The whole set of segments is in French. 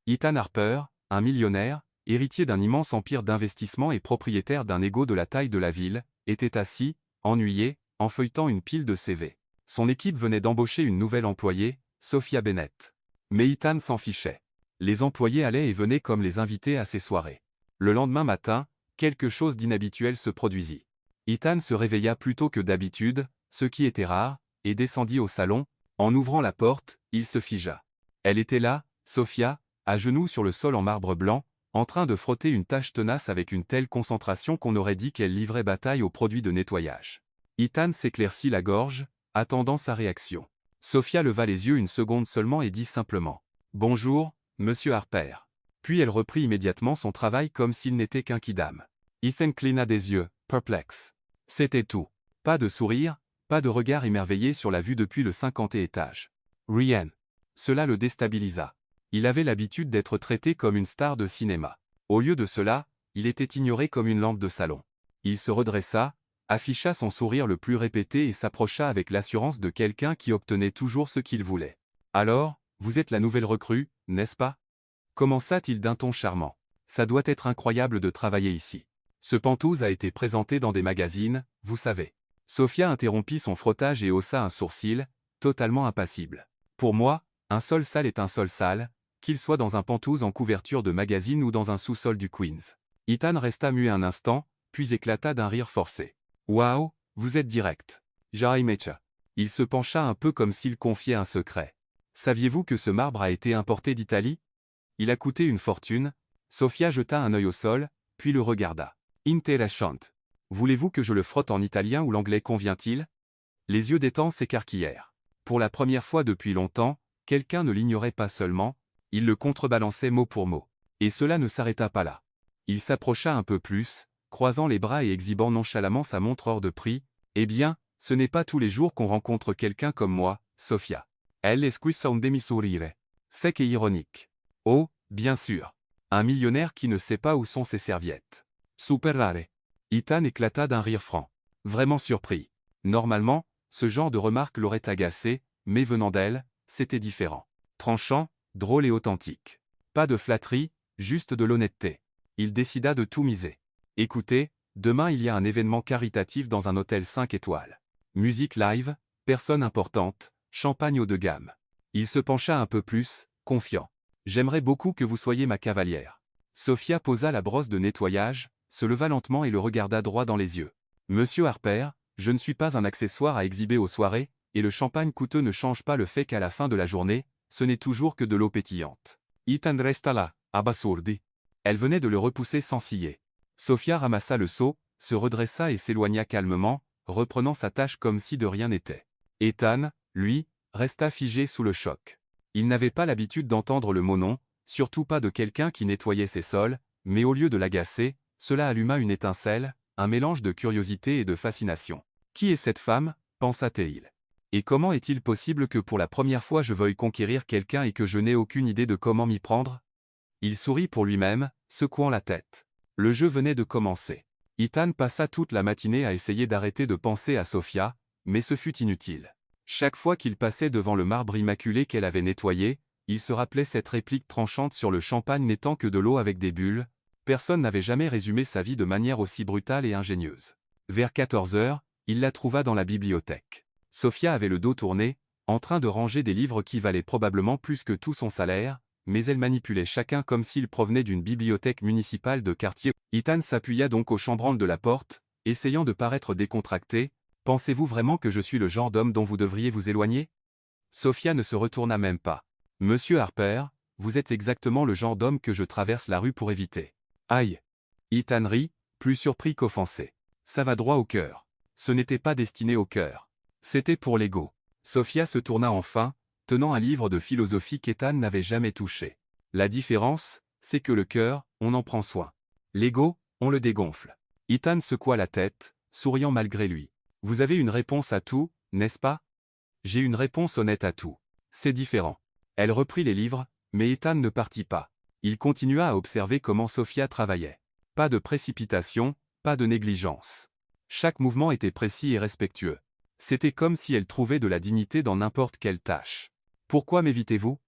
Ethan Harper, un millionnaire, héritier d'un immense empire d'investissement et propriétaire d'un ego de la taille de la ville, était assis, ennuyé, en feuilletant une pile de CV. Son équipe venait d'embaucher une nouvelle employée, Sophia Bennett. Mais Ethan s'en fichait. Les employés allaient et venaient comme les invités à ses soirées. Le lendemain matin, quelque chose d'inhabituel se produisit. Ethan se réveilla plus tôt que d'habitude, ce qui était rare, et descendit au salon. En ouvrant la porte, il se figea. Elle était là, Sophia, à genoux sur le sol en marbre blanc, en train de frotter une tâche tenace avec une telle concentration qu'on aurait dit qu'elle livrait bataille aux produits de nettoyage. Ethan s'éclaircit la gorge, attendant sa réaction. Sophia leva les yeux une seconde seulement et dit simplement « Bonjour, monsieur Harper ». Puis elle reprit immédiatement son travail comme s'il n'était qu'un quidam. Ethan cligna des yeux, perplexe. C'était tout. Pas de sourire, pas de regard émerveillé sur la vue depuis le 50e étage. Rien. Cela le déstabilisa. Il avait l'habitude d'être traité comme une star de cinéma. Au lieu de cela, il était ignoré comme une lampe de salon. Il se redressa, afficha son sourire le plus répété et s'approcha avec l'assurance de quelqu'un qui obtenait toujours ce qu'il voulait. « Alors, vous êtes la nouvelle recrue, n'est-ce pas » commença-t-il d'un ton charmant. « Ça doit être incroyable de travailler ici. Ce pantouse a été présenté dans des magazines, vous savez. » Sophia interrompit son frottage et haussa un sourcil, totalement impassible. « Pour moi, un sol sale est un sol sale, qu'il soit dans un pantouse en couverture de magazine ou dans un sous-sol du Queens. » Ethan resta muet un instant, puis éclata d'un rire forcé. « Waouh, vous êtes direct. Jaimecha. » Il se pencha un peu comme s'il confiait un secret. « Saviez-vous que ce marbre a été importé d'Italie ? Il a coûté une fortune. » Sophia jeta un œil au sol, puis le regarda. « Interessant. Voulez-vous que je le frotte en italien ou l'anglais convient-il » Les yeux d'Ethan s'écarquillèrent. Pour la première fois depuis longtemps, quelqu'un ne l'ignorait pas seulement, il le contrebalançait mot pour mot. Et cela ne s'arrêta pas là. Il s'approcha un peu plus, croisant les bras et exhibant nonchalamment sa montre hors de prix. « Eh bien, ce n'est pas tous les jours qu'on rencontre quelqu'un comme moi, Sophia. Elle esquissa un demi-sourire. Sec et ironique. Oh, bien sûr. Un millionnaire qui ne sait pas où sont ses serviettes. Super rare. » Ethan éclata d'un rire franc. Vraiment surpris. Normalement, ce genre de remarque l'aurait agacé, mais venant d'elle, c'était différent. Tranchant, drôle et authentique. Pas de flatterie, juste de l'honnêteté. Il décida de tout miser. Écoutez, demain il y a un événement caritatif dans un hôtel 5 étoiles. Musique live, personne importante, champagne haut de gamme. Il se pencha un peu plus, confiant. J'aimerais beaucoup que vous soyez ma cavalière. Sophia posa la brosse de nettoyage, se leva lentement et le regarda droit dans les yeux. Monsieur Harper, je ne suis pas un accessoire à exhiber aux soirées, et le champagne coûteux ne change pas le fait qu'à la fin de la journée, ce n'est toujours que de l'eau pétillante. Ethan resta là, abasourdi. Elle venait de le repousser sans ciller. Sophia ramassa le seau, se redressa et s'éloigna calmement, reprenant sa tâche comme si de rien n'était. Ethan, lui, resta figé sous le choc. Il n'avait pas l'habitude d'entendre le mot non, surtout pas de quelqu'un qui nettoyait ses sols, mais au lieu de l'agacer, cela alluma une étincelle, un mélange de curiosité et de fascination. « Qui est cette femme » pensa-t-il. « Et comment est-il possible que pour la première fois je veuille conquérir quelqu'un et que je n'ai aucune idée de comment m'y prendre ?» Il sourit pour lui-même, secouant la tête. Le jeu venait de commencer. Ethan passa toute la matinée à essayer d'arrêter de penser à Sophia, mais ce fut inutile. Chaque fois qu'il passait devant le marbre immaculé qu'elle avait nettoyé, il se rappelait cette réplique tranchante sur le champagne n'étant que de l'eau avec des bulles. Personne n'avait jamais résumé sa vie de manière aussi brutale et ingénieuse. Vers 14 heures, il la trouva dans la bibliothèque. Sophia avait le dos tourné, en train de ranger des livres qui valaient probablement plus que tout son salaire, mais elle manipulait chacun comme s'il provenait d'une bibliothèque municipale de quartier. Ethan s'appuya donc au chambranle de la porte, essayant de paraître décontracté. « Pensez-vous vraiment que je suis le genre d'homme dont vous devriez vous éloigner ?» Sophia ne se retourna même pas. « Monsieur Harper, vous êtes exactement le genre d'homme que je traverse la rue pour éviter. » Aïe. Ethan rit, plus surpris qu'offensé. Ça va droit au cœur. Ce n'était pas destiné au cœur. C'était pour l'ego. Sophia se tourna enfin, tenant un livre de philosophie qu'Ethan n'avait jamais touché. La différence, c'est que le cœur, on en prend soin. L'ego, on le dégonfle. Ethan secoua la tête, souriant malgré lui. Vous avez une réponse à tout, n'est-ce pas? J'ai une réponse honnête à tout. C'est différent. Elle reprit les livres, mais Ethan ne partit pas. Il continua à observer comment Sophia travaillait. Pas de précipitation, pas de négligence. Chaque mouvement était précis et respectueux. C'était comme si elle trouvait de la dignité dans n'importe quelle tâche. « Pourquoi m'évitez-vous »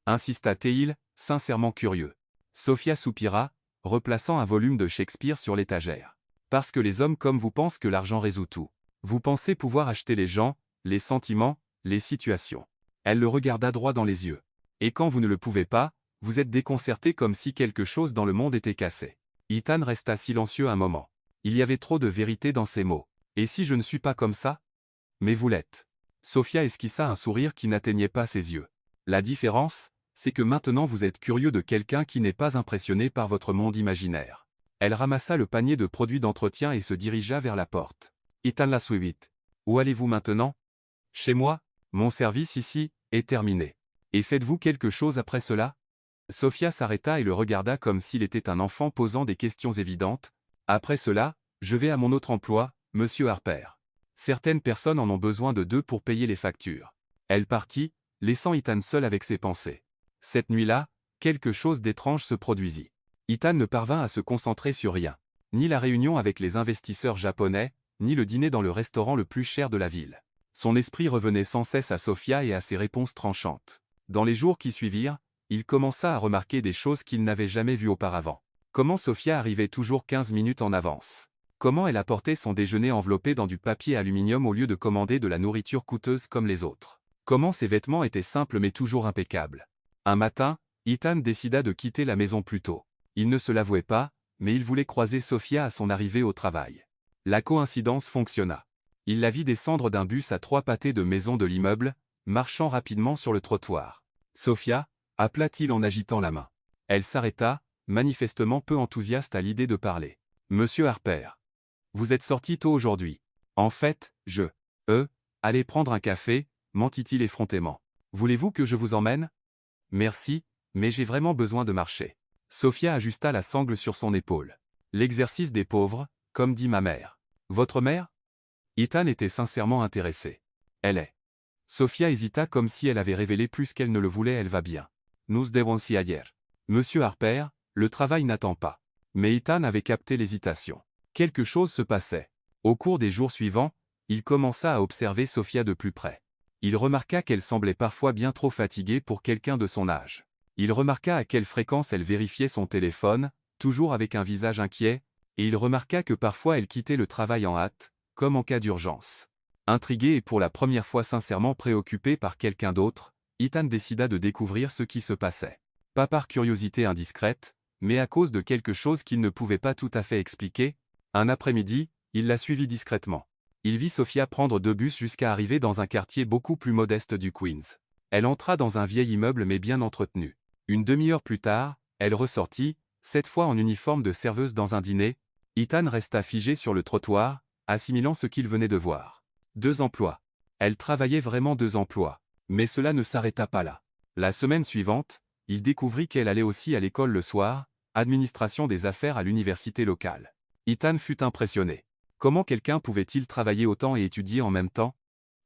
insista-t-il, sincèrement curieux. Sophia soupira, replaçant un volume de Shakespeare sur l'étagère. Parce que les hommes comme vous pensent que l'argent résout tout. Vous pensez pouvoir acheter les gens, les sentiments, les situations. Elle le regarda droit dans les yeux. Et quand vous ne le pouvez pas, vous êtes déconcerté comme si quelque chose dans le monde était cassé. Ethan resta silencieux un moment. Il y avait trop de vérité dans ses mots. Et si je ne suis pas comme ça? Mais vous l'êtes. Sophia esquissa un sourire qui n'atteignait pas ses yeux. La différence, c'est que maintenant vous êtes curieux de quelqu'un qui n'est pas impressionné par votre monde imaginaire. Elle ramassa le panier de produits d'entretien et se dirigea vers la porte. Ethan la suivit. Où allez-vous maintenant? Chez moi, mon service ici est terminé. Et faites-vous quelque chose après cela? Sophia s'arrêta et le regarda comme s'il était un enfant posant des questions évidentes. Après cela, je vais à mon autre emploi, monsieur Harper. Certaines personnes en ont besoin de deux pour payer les factures. Elle partit, laissant Ethan seul avec ses pensées. Cette nuit-là, quelque chose d'étrange se produisit. Ethan ne parvint à se concentrer sur rien. Ni la réunion avec les investisseurs japonais, ni le dîner dans le restaurant le plus cher de la ville. Son esprit revenait sans cesse à Sophia et à ses réponses tranchantes. Dans les jours qui suivirent, il commença à remarquer des choses qu'il n'avait jamais vues auparavant. Comment Sophia arrivait toujours 15 minutes en avance? Comment elle apportait son déjeuner enveloppé dans du papier aluminium au lieu de commander de la nourriture coûteuse comme les autres? Comment ses vêtements étaient simples mais toujours impeccables? Un matin, Ethan décida de quitter la maison plus tôt. Il ne se l'avouait pas, mais il voulait croiser Sophia à son arrivée au travail. La coïncidence fonctionna. Il la vit descendre d'un bus à 3 pâtés de maison de l'immeuble, marchant rapidement sur le trottoir. Sophia, appela-t-il en agitant la main. Elle s'arrêta, manifestement peu enthousiaste à l'idée de parler. Monsieur Harper. Vous êtes sorti tôt aujourd'hui. En fait, allez prendre un café, mentit-il effrontément. Voulez-vous que je vous emmène? Merci, mais j'ai vraiment besoin de marcher. Sophia ajusta la sangle sur son épaule. L'exercice des pauvres, comme dit ma mère. Votre mère? Ethan était sincèrement intéressé. Elle est. Sophia hésita comme si elle avait révélé plus qu'elle ne le voulait. Elle va bien. Nous devons y aller. Monsieur Harper, le travail n'attend pas. Mais Ethan avait capté l'hésitation. Quelque chose se passait. Au cours des jours suivants, il commença à observer Sophia de plus près. Il remarqua qu'elle semblait parfois bien trop fatiguée pour quelqu'un de son âge. Il remarqua à quelle fréquence elle vérifiait son téléphone, toujours avec un visage inquiet, et il remarqua que parfois elle quittait le travail en hâte, comme en cas d'urgence. Intrigué et pour la première fois sincèrement préoccupé par quelqu'un d'autre, Ethan décida de découvrir ce qui se passait. Pas par curiosité indiscrète, mais à cause de quelque chose qu'il ne pouvait pas tout à fait expliquer. Un après-midi, il la suivit discrètement. Il vit Sophia prendre 2 bus jusqu'à arriver dans un quartier beaucoup plus modeste du Queens. Elle entra dans un vieil immeuble mais bien entretenu. Une demi-heure plus tard, elle ressortit, cette fois en uniforme de serveuse dans un dîner. Ethan resta figé sur le trottoir, assimilant ce qu'il venait de voir. 2 emplois. Elle travaillait vraiment 2 emplois. Mais cela ne s'arrêta pas là. La semaine suivante, il découvrit qu'elle allait aussi à l'école le soir, administration des affaires à l'université locale. Ethan fut impressionné. Comment quelqu'un pouvait-il travailler autant et étudier en même temps?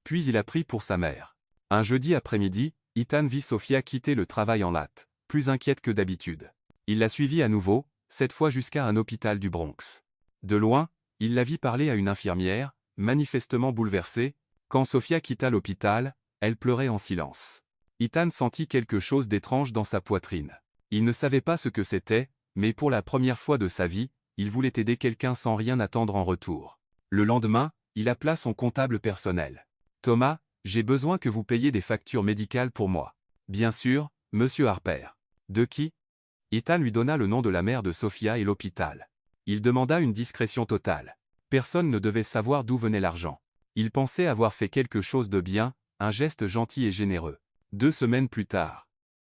Puis il apprit pour sa mère. Un jeudi après-midi, Ethan vit Sophia quitter le travail en hâte, plus inquiète que d'habitude. Il la suivit à nouveau, cette fois jusqu'à un hôpital du Bronx. De loin, il la vit parler à une infirmière, manifestement bouleversée. Quand Sophia quitta l'hôpital, elle pleurait en silence. Ethan sentit quelque chose d'étrange dans sa poitrine. Il ne savait pas ce que c'était, mais pour la première fois de sa vie, il voulait aider quelqu'un sans rien attendre en retour. Le lendemain, il appela son comptable personnel. « Thomas, j'ai besoin que vous payiez des factures médicales pour moi. »« Bien sûr, monsieur Harper. »« De qui ?» Ethan lui donna le nom de la mère de Sophia et l'hôpital. Il demanda une discrétion totale. Personne ne devait savoir d'où venait l'argent. Il pensait avoir fait quelque chose de bien, un geste gentil et généreux. 2 semaines plus tard,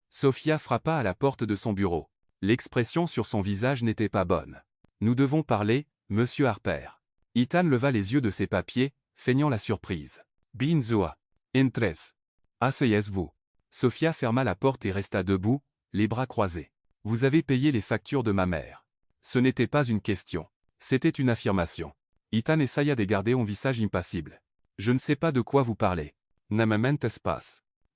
Sophia frappa à la porte de son bureau. L'expression sur son visage n'était pas bonne. « Nous devons parler, monsieur Harper. » Ethan leva les yeux de ses papiers, feignant la surprise. « Binzoa. Entres. Asseyez-vous. » Sophia ferma la porte et resta debout, les bras croisés. « Vous avez payé les factures de ma mère. » Ce n'était pas une question. C'était une affirmation. Ethan essaya de garder un visage impassible. « Je ne sais pas de quoi vous parlez. »« Ne me mentes pas. »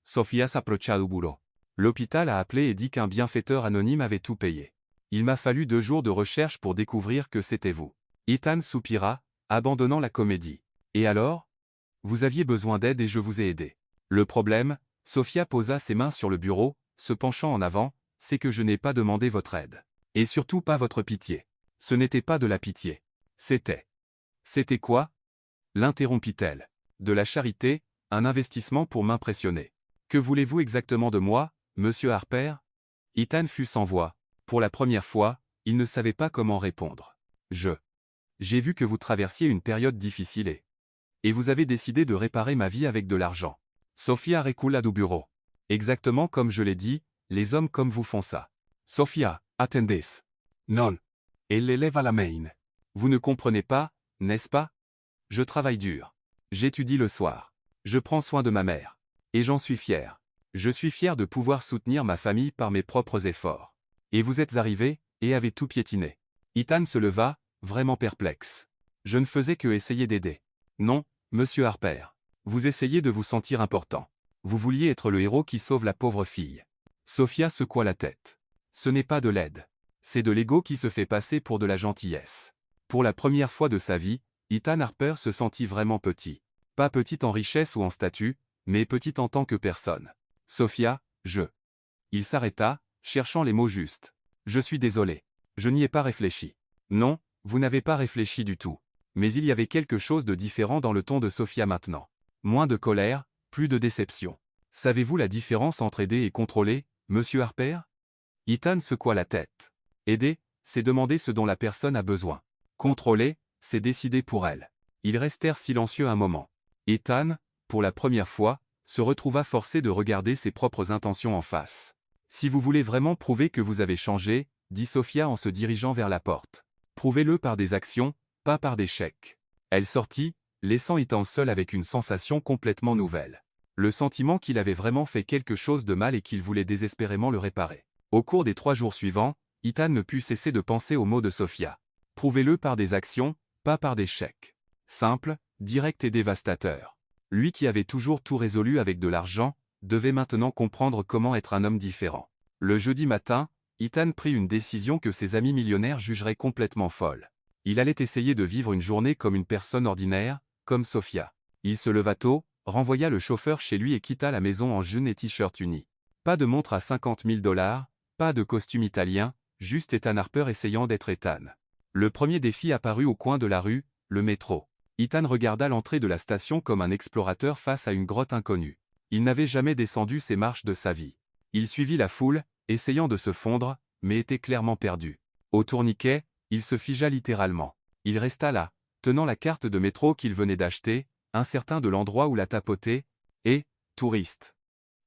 Sophia s'approcha du bureau. L'hôpital a appelé et dit qu'un bienfaiteur anonyme avait tout payé. Il m'a fallu 2 jours de recherche pour découvrir que c'était vous. Ethan soupira, abandonnant la comédie. Et alors? Vous aviez besoin d'aide et je vous ai aidé. Le problème, Sophia posa ses mains sur le bureau, se penchant en avant, c'est que je n'ai pas demandé votre aide. Et surtout pas votre pitié. Ce n'était pas de la pitié. C'était. C'était quoi? L'interrompit-elle. De la charité, un investissement pour m'impressionner. Que voulez-vous exactement de moi, monsieur Harper? Ethan fut sans voix. Pour la première fois, il ne savait pas comment répondre. J'ai vu que vous traversiez une période difficile et vous avez décidé de réparer ma vie avec de l'argent. Sophia recula du bureau. Exactement comme je l'ai dit, les hommes comme vous font ça. Sophia, attendez. Non. Elle l'élève à la main. Vous ne comprenez pas, n'est-ce pas? Je travaille dur. J'étudie le soir. Je prends soin de ma mère. Et j'en suis fier. Je suis fier de pouvoir soutenir ma famille par mes propres efforts. Et vous êtes arrivé, et avez tout piétiné. Ethan se leva, vraiment perplexe. Je ne faisais que essayer d'aider. Non, monsieur Harper. Vous essayez de vous sentir important. Vous vouliez être le héros qui sauve la pauvre fille. Sophia secoua la tête. Ce n'est pas de l'aide. C'est de l'ego qui se fait passer pour de la gentillesse. Pour la première fois de sa vie, Ethan Harper se sentit vraiment petit. Pas petit en richesse ou en statut, mais petit en tant que personne. Sophia, Il s'arrêta, cherchant les mots justes. Je suis désolé. Je n'y ai pas réfléchi. Non, vous n'avez pas réfléchi du tout. Mais il y avait quelque chose de différent dans le ton de Sophia maintenant. Moins de colère, plus de déception. Savez-vous la différence entre aider et contrôler, monsieur Harper? Ethan secoua la tête. Aider, c'est demander ce dont la personne a besoin. Contrôler, c'est décider pour elle. Ils restèrent silencieux un moment. Ethan, pour la première fois, se retrouva forcé de regarder ses propres intentions en face. Si vous voulez vraiment prouver que vous avez changé, dit Sophia en se dirigeant vers la porte. Prouvez-le par des actions, pas par des chèques. Elle sortit, laissant Ethan seul avec une sensation complètement nouvelle. Le sentiment qu'il avait vraiment fait quelque chose de mal et qu'il voulait désespérément le réparer. Au cours des 3 jours suivants, Ethan ne put cesser de penser aux mots de Sophia. Prouvez-le par des actions, pas par des chèques. Simple, direct et dévastateur. Lui qui avait toujours tout résolu avec de l'argent, devait maintenant comprendre comment être un homme différent. Le jeudi matin, Ethan prit une décision que ses amis millionnaires jugeraient complètement folle. Il allait essayer de vivre une journée comme une personne ordinaire, comme Sophia. Il se leva tôt, renvoya le chauffeur chez lui et quitta la maison en jean et t-shirt uni. Pas de montre à $50 000, pas de costume italien, juste Ethan Harper essayant d'être Ethan. Le premier défi apparut au coin de la rue, le métro. Ethan regarda l'entrée de la station comme un explorateur face à une grotte inconnue. Il n'avait jamais descendu ces marches de sa vie. Il suivit la foule, essayant de se fondre, mais était clairement perdu. Au tourniquet, il se figea littéralement. Il resta là, tenant la carte de métro qu'il venait d'acheter, incertain de l'endroit où la tapoter, et, touriste,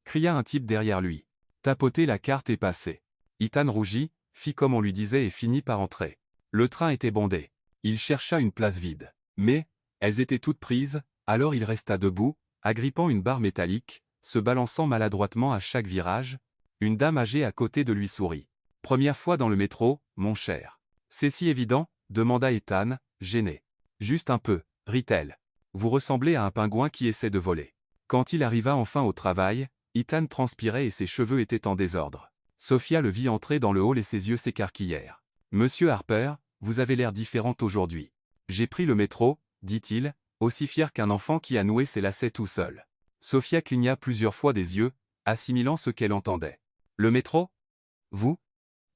cria un type derrière lui. Tapoter la carte et passer. Ethan rougit, fit comme on lui disait et finit par entrer. Le train était bondé. Il chercha une place vide. Mais, elles étaient toutes prises, alors il resta debout, agrippant une barre métallique, se balançant maladroitement à chaque virage. Une dame âgée à côté de lui sourit. « Première fois dans le métro, mon cher. »« C'est si évident ?» demanda Ethan, gêné. « Juste un peu, rit-elle. Vous ressemblez à un pingouin qui essaie de voler. » Quand il arriva enfin au travail, Ethan transpirait et ses cheveux étaient en désordre. Sophia le vit entrer dans le hall et ses yeux s'écarquillèrent. « Monsieur Harper, vous avez l'air différente aujourd'hui. »« J'ai pris le métro, » dit-il, aussi fier qu'un enfant qui a noué ses lacets tout seul. Sophia cligna plusieurs fois des yeux, assimilant ce qu'elle entendait. « Le métro? Vous? » »«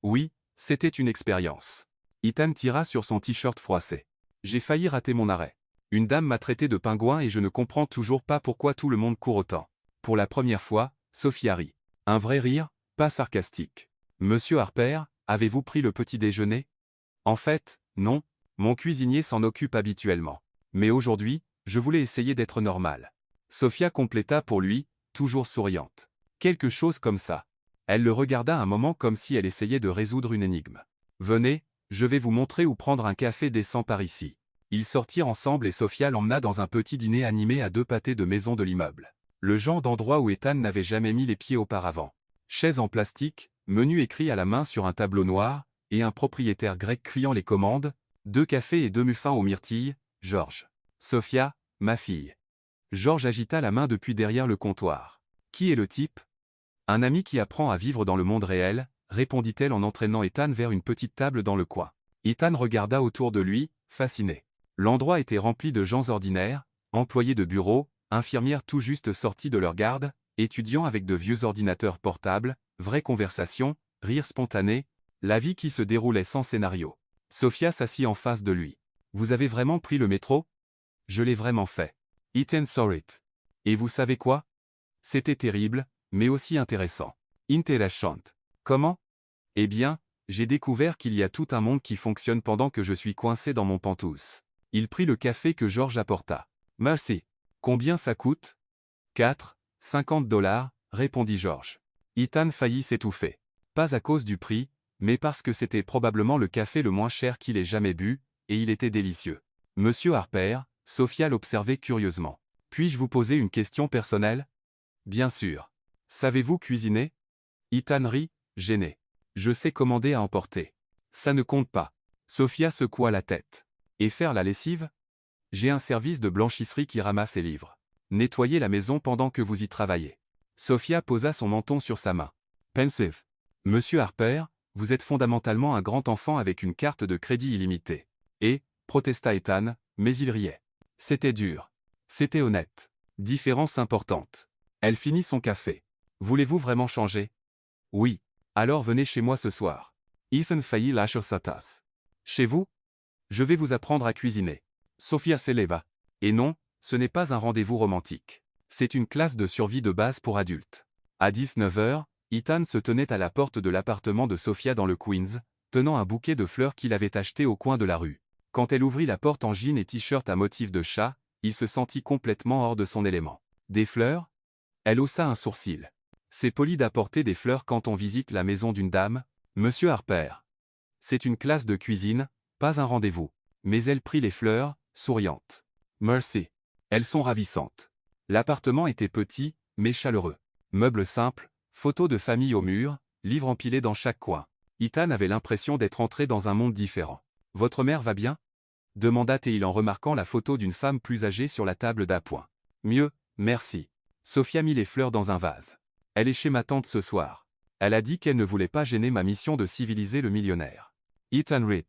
Oui, c'était une expérience. » Ethan tira sur son t-shirt froissé. « J'ai failli rater mon arrêt. Une dame m'a traité de pingouin et je ne comprends toujours pas pourquoi tout le monde court autant. » Pour la première fois, Sophia rit. Un vrai rire, pas sarcastique. « Monsieur Harper, avez-vous pris le petit déjeuner? » En fait, non, mon cuisinier s'en occupe habituellement. Mais aujourd'hui, je voulais essayer d'être normal. Sophia compléta pour lui, toujours souriante. Quelque chose comme ça. Elle le regarda un moment comme si elle essayait de résoudre une énigme. Venez, je vais vous montrer où prendre un café décent par ici. Ils sortirent ensemble et Sophia l'emmena dans un petit dîner animé à 2 pâtés de maison de l'immeuble. Le genre d'endroit où Ethan n'avait jamais mis les pieds auparavant. Chaises en plastique, menu écrit à la main sur un tableau noir, et un propriétaire grec criant les commandes, 2 cafés et 2 muffins aux myrtilles, Georges. Sophia, ma fille. Georges agita la main depuis derrière le comptoir. Qui est le type? Un ami qui apprend à vivre dans le monde réel, répondit-elle en entraînant Ethan vers une petite table dans le coin. Ethan regarda autour de lui, fasciné. L'endroit était rempli de gens ordinaires, employés de bureau, infirmières tout juste sorties de leur garde, étudiants avec de vieux ordinateurs portables, vraie conversation, Rire spontané, la vie qui se déroulait sans scénario. Sophia s'assit en face de lui. Vous avez vraiment pris le métro? Je l'ai vraiment fait. Ethan saw it. Et vous savez quoi? C'était terrible, mais aussi intéressant. Intéressant. Comment? Eh bien, j'ai découvert qu'il y a tout un monde qui fonctionne pendant que je suis coincé dans mon pantouse. Il prit le café que George apporta. Merci. Combien ça coûte? 50 $, répondit George. Ethan faillit s'étouffer. Pas à cause du prix, mais parce que c'était probablement le café le moins cher qu'il ait jamais bu, et il était délicieux. Monsieur Harper, Sophia l'observait curieusement. Puis-je vous poser une question personnelle? Bien sûr. Savez-vous cuisiner? Ethan rit, gêné. Je sais commander à emporter. Ça ne compte pas. Sophia secoua la tête. Et faire la lessive? J'ai un service de blanchisserie qui ramasse et livre. Nettoyez la maison pendant que vous y travaillez. Sophia posa son menton sur sa main. Pensive. Monsieur Harper, vous êtes fondamentalement un grand enfant avec une carte de crédit illimitée. Et, protesta Ethan, mais il riait. C'était dur. C'était honnête. Différence importante. Elle finit son café. Voulez-vous vraiment changer? Oui. Alors venez chez moi ce soir. Ethan faillit lâcher sa tasse. Chez vous? Je vais vous apprendre à cuisiner. Sophia s'éleva. Et non, ce n'est pas un rendez-vous romantique. C'est une classe de survie de base pour adultes. À 19h, Ethan se tenait à la porte de l'appartement de Sophia dans le Queens, tenant un bouquet de fleurs qu'il avait acheté au coin de la rue. Quand elle ouvrit la porte en jean et t-shirt à motif de chat, il se sentit complètement hors de son élément. Des fleurs? Elle haussa un sourcil. C'est poli d'apporter des fleurs quand on visite la maison d'une dame, Monsieur Harper. C'est une classe de cuisine, pas un rendez-vous. Mais elle prit les fleurs, souriante. Merci. Elles sont ravissantes. L'appartement était petit, mais chaleureux. Meubles simples, photos de famille au mur, livres empilés dans chaque coin. Ethan avait l'impression d'être entré dans un monde différent. Votre mère va bien? Demanda-t-il en remarquant la photo d'une femme plus âgée sur la table d'appoint. Mieux, merci. Sophia mit les fleurs dans un vase. Elle est chez ma tante ce soir. Elle a dit qu'elle ne voulait pas gêner ma mission de civiliser le millionnaire. Ethan rit.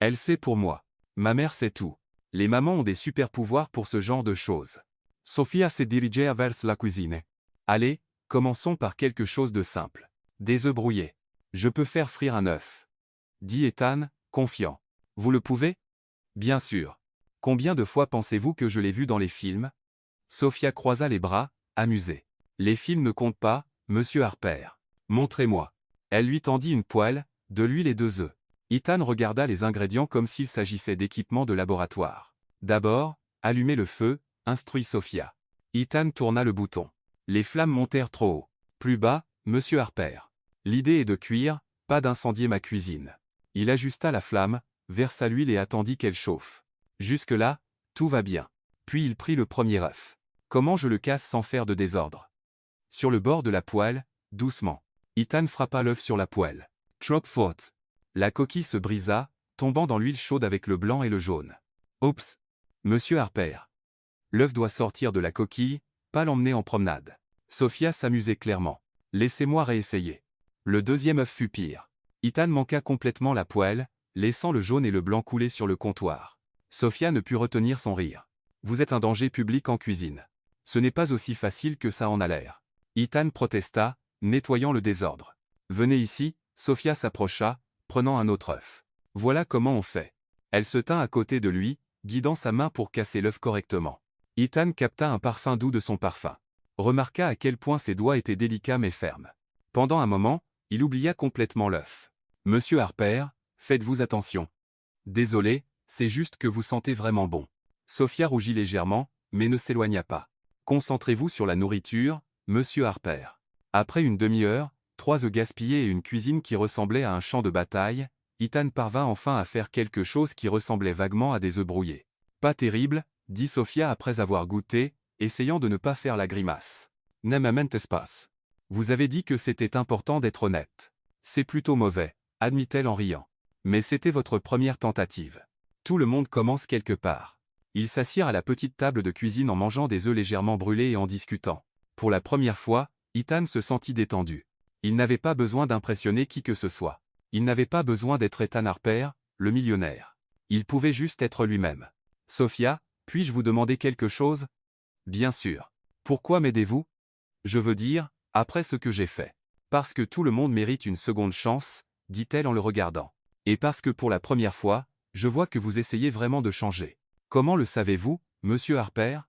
Elle sait pour moi. Ma mère sait tout. Les mamans ont des super pouvoirs pour ce genre de choses. Sophia s'est dirigée vers la cuisine. Allez, commençons par quelque chose de simple. Des œufs brouillés. Je peux faire frire un œuf. Dit Ethan, confiant. Vous le pouvez? Bien sûr. Combien de fois pensez-vous que je l'ai vu dans les films? Sophia croisa les bras, amusée. Les films ne comptent pas, Monsieur Harper. Montrez-moi. Elle lui tendit une poêle, de l'huile et 2 œufs. Ethan regarda les ingrédients comme s'il s'agissait d'équipements de laboratoire. D'abord, allumez le feu, instruit Sophia. Ethan tourna le bouton. Les flammes montèrent trop haut. Plus bas, Monsieur Harper. L'idée est de cuire, pas d'incendier ma cuisine. Il ajusta la flamme, versa l'huile et attendit qu'elle chauffe. Jusque-là, tout va bien. Puis il prit le premier œuf. Comment je le casse sans faire de désordre? Sur le bord de la poêle, doucement. Ethan frappa l'œuf sur la poêle. Trop faute. La coquille se brisa, tombant dans l'huile chaude avec le blanc et le jaune. Oups. Monsieur Harper. L'œuf doit sortir de la coquille, pas l'emmener en promenade. Sophia s'amusait clairement. Laissez-moi réessayer. Le deuxième œuf fut pire. Ethan manqua complètement la poêle, laissant le jaune et le blanc couler sur le comptoir. Sophia ne put retenir son rire. Vous êtes un danger public en cuisine. Ce n'est pas aussi facile que ça en a l'air. Ethan protesta, nettoyant le désordre. Venez ici, Sophia s'approcha, prenant un autre œuf. Voilà comment on fait. Elle se tint à côté de lui, guidant sa main pour casser l'œuf correctement. Ethan capta un parfum doux de son parfum. Remarqua à quel point ses doigts étaient délicats mais fermes. Pendant un moment, il oublia complètement l'œuf. Monsieur Harper, faites-vous attention. Désolé, c'est juste que vous sentez vraiment bon. Sophia rougit légèrement, mais ne s'éloigna pas. Concentrez-vous sur la nourriture, Monsieur Harper. Après une demi-heure, 3 œufs gaspillés et une cuisine qui ressemblait à un champ de bataille, Ethan parvint enfin à faire quelque chose qui ressemblait vaguement à des œufs brouillés. Pas terrible, dit Sophia après avoir goûté, essayant de ne pas faire la grimace. Ne m'amènes pas. Vous avez dit que c'était important d'être honnête. C'est plutôt mauvais, admit-elle en riant. Mais c'était votre première tentative. Tout le monde commence quelque part. Ils s'assirent à la petite table de cuisine en mangeant des œufs légèrement brûlés et en discutant. Pour la première fois, Ethan se sentit détendu. Il n'avait pas besoin d'impressionner qui que ce soit. Il n'avait pas besoin d'être Ethan Harper, le millionnaire. Il pouvait juste être lui-même. Sophia, puis-je vous demander quelque chose? Bien sûr. Pourquoi m'aidez-vous? Je veux dire, après ce que j'ai fait. Parce que tout le monde mérite une seconde chance, dit-elle en le regardant. Et parce que pour la première fois, je vois que vous essayez vraiment de changer. Comment le savez-vous, monsieur Harper?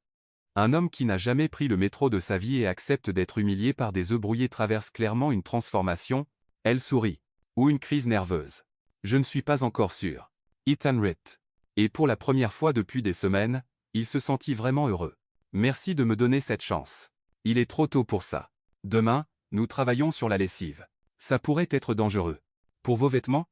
Un homme qui n'a jamais pris le métro de sa vie et accepte d'être humilié par des œufs brouillés traverse clairement une transformation. Elle sourit. Ou une crise nerveuse. Je ne suis pas encore sûr. Ethan Ritt. Et pour la première fois depuis des semaines, il se sentit vraiment heureux. Merci de me donner cette chance. Il est trop tôt pour ça. Demain, nous travaillons sur la lessive. Ça pourrait être dangereux. Pour vos vêtements?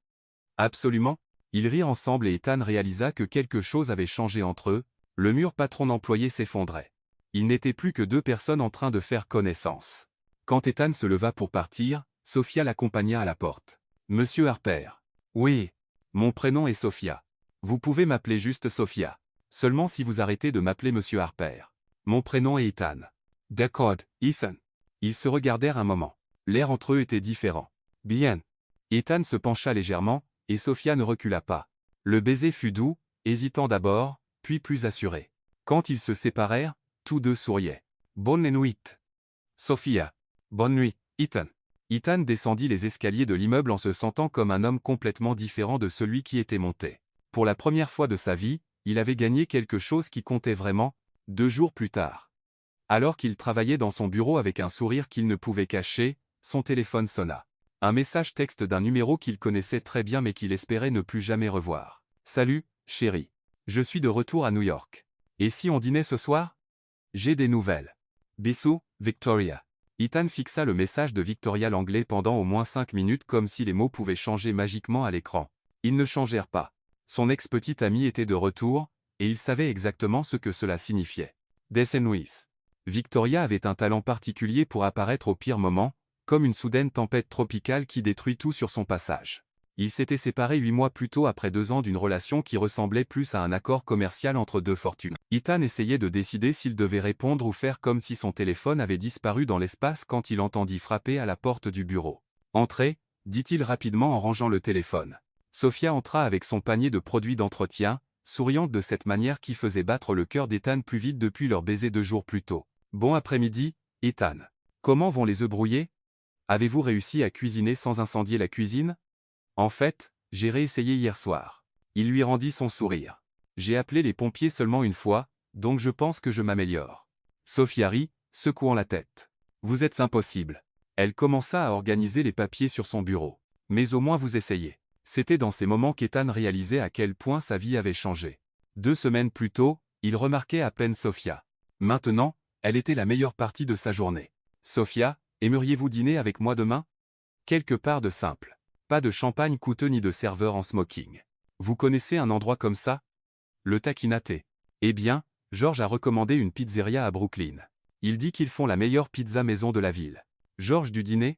Absolument. Ils rirent ensemble et Ethan réalisa que quelque chose avait changé entre eux, le mur patron-employé s'effondrait. Il n'était plus que deux personnes en train de faire connaissance. Quand Ethan se leva pour partir, Sophia l'accompagna à la porte. Monsieur Harper. Oui. Mon prénom est Sophia. Vous pouvez m'appeler juste Sophia. Seulement si vous arrêtez de m'appeler Monsieur Harper. Mon prénom est Ethan. D'accord, Ethan. Ils se regardèrent un moment. L'air entre eux était différent. Bien. Ethan se pencha légèrement, et Sophia ne recula pas. Le baiser fut doux, hésitant d'abord, puis plus assuré. Quand ils se séparèrent, tous deux souriaient. Bonne nuit. Sophia. Bonne nuit, Ethan. Ethan descendit les escaliers de l'immeuble en se sentant comme un homme complètement différent de celui qui était monté. Pour la première fois de sa vie, il avait gagné quelque chose qui comptait vraiment, 2 jours plus tard. Alors qu'il travaillait dans son bureau avec un sourire qu'il ne pouvait cacher, son téléphone sonna. Un message texte d'un numéro qu'il connaissait très bien mais qu'il espérait ne plus jamais revoir. Salut, chérie. Je suis de retour à New York. Et si on dînait ce soir? J'ai des nouvelles. Bisous, Victoria. Ethan fixa le message de Victoria Langlais pendant au moins 5 minutes comme si les mots pouvaient changer magiquement à l'écran. Ils ne changèrent pas. Son ex-petite amie était de retour, et il savait exactement ce que cela signifiait. Des-Nuits. Victoria avait un talent particulier pour apparaître au pire moment, comme une soudaine tempête tropicale qui détruit tout sur son passage. Ils s'étaient séparés 8 mois plus tôt après 2 ans d'une relation qui ressemblait plus à un accord commercial entre deux fortunes. Ethan essayait de décider s'il devait répondre ou faire comme si son téléphone avait disparu dans l'espace quand il entendit frapper à la porte du bureau. « Entrez », dit-il rapidement en rangeant le téléphone. Sophia entra avec son panier de produits d'entretien, souriante de cette manière qui faisait battre le cœur d'Ethan plus vite depuis leur baiser 2 jours plus tôt. « Bon après-midi, Ethan. Comment vont les œufs brouillés? Avez-vous réussi à cuisiner sans incendier la cuisine? En fait, j'ai réessayé hier soir. » Il lui rendit son sourire. « J'ai appelé les pompiers seulement une fois, donc je pense que je m'améliore. » Sophia rit, secouant la tête. « Vous êtes impossible. » Elle commença à organiser les papiers sur son bureau. « Mais au moins vous essayez. » C'était dans ces moments qu'Ethan réalisait à quel point sa vie avait changé. 2 semaines plus tôt, il remarquait à peine Sophia. Maintenant, elle était la meilleure partie de sa journée. « Sophia, aimeriez-vous dîner avec moi demain? Quelque part de simple. Pas de champagne coûteux ni de serveur en smoking. Vous connaissez un endroit comme ça? » Le taquina-t-il. Eh bien, George a recommandé une pizzeria à Brooklyn. Il dit qu'ils font la meilleure pizza maison de la ville. George du dîner?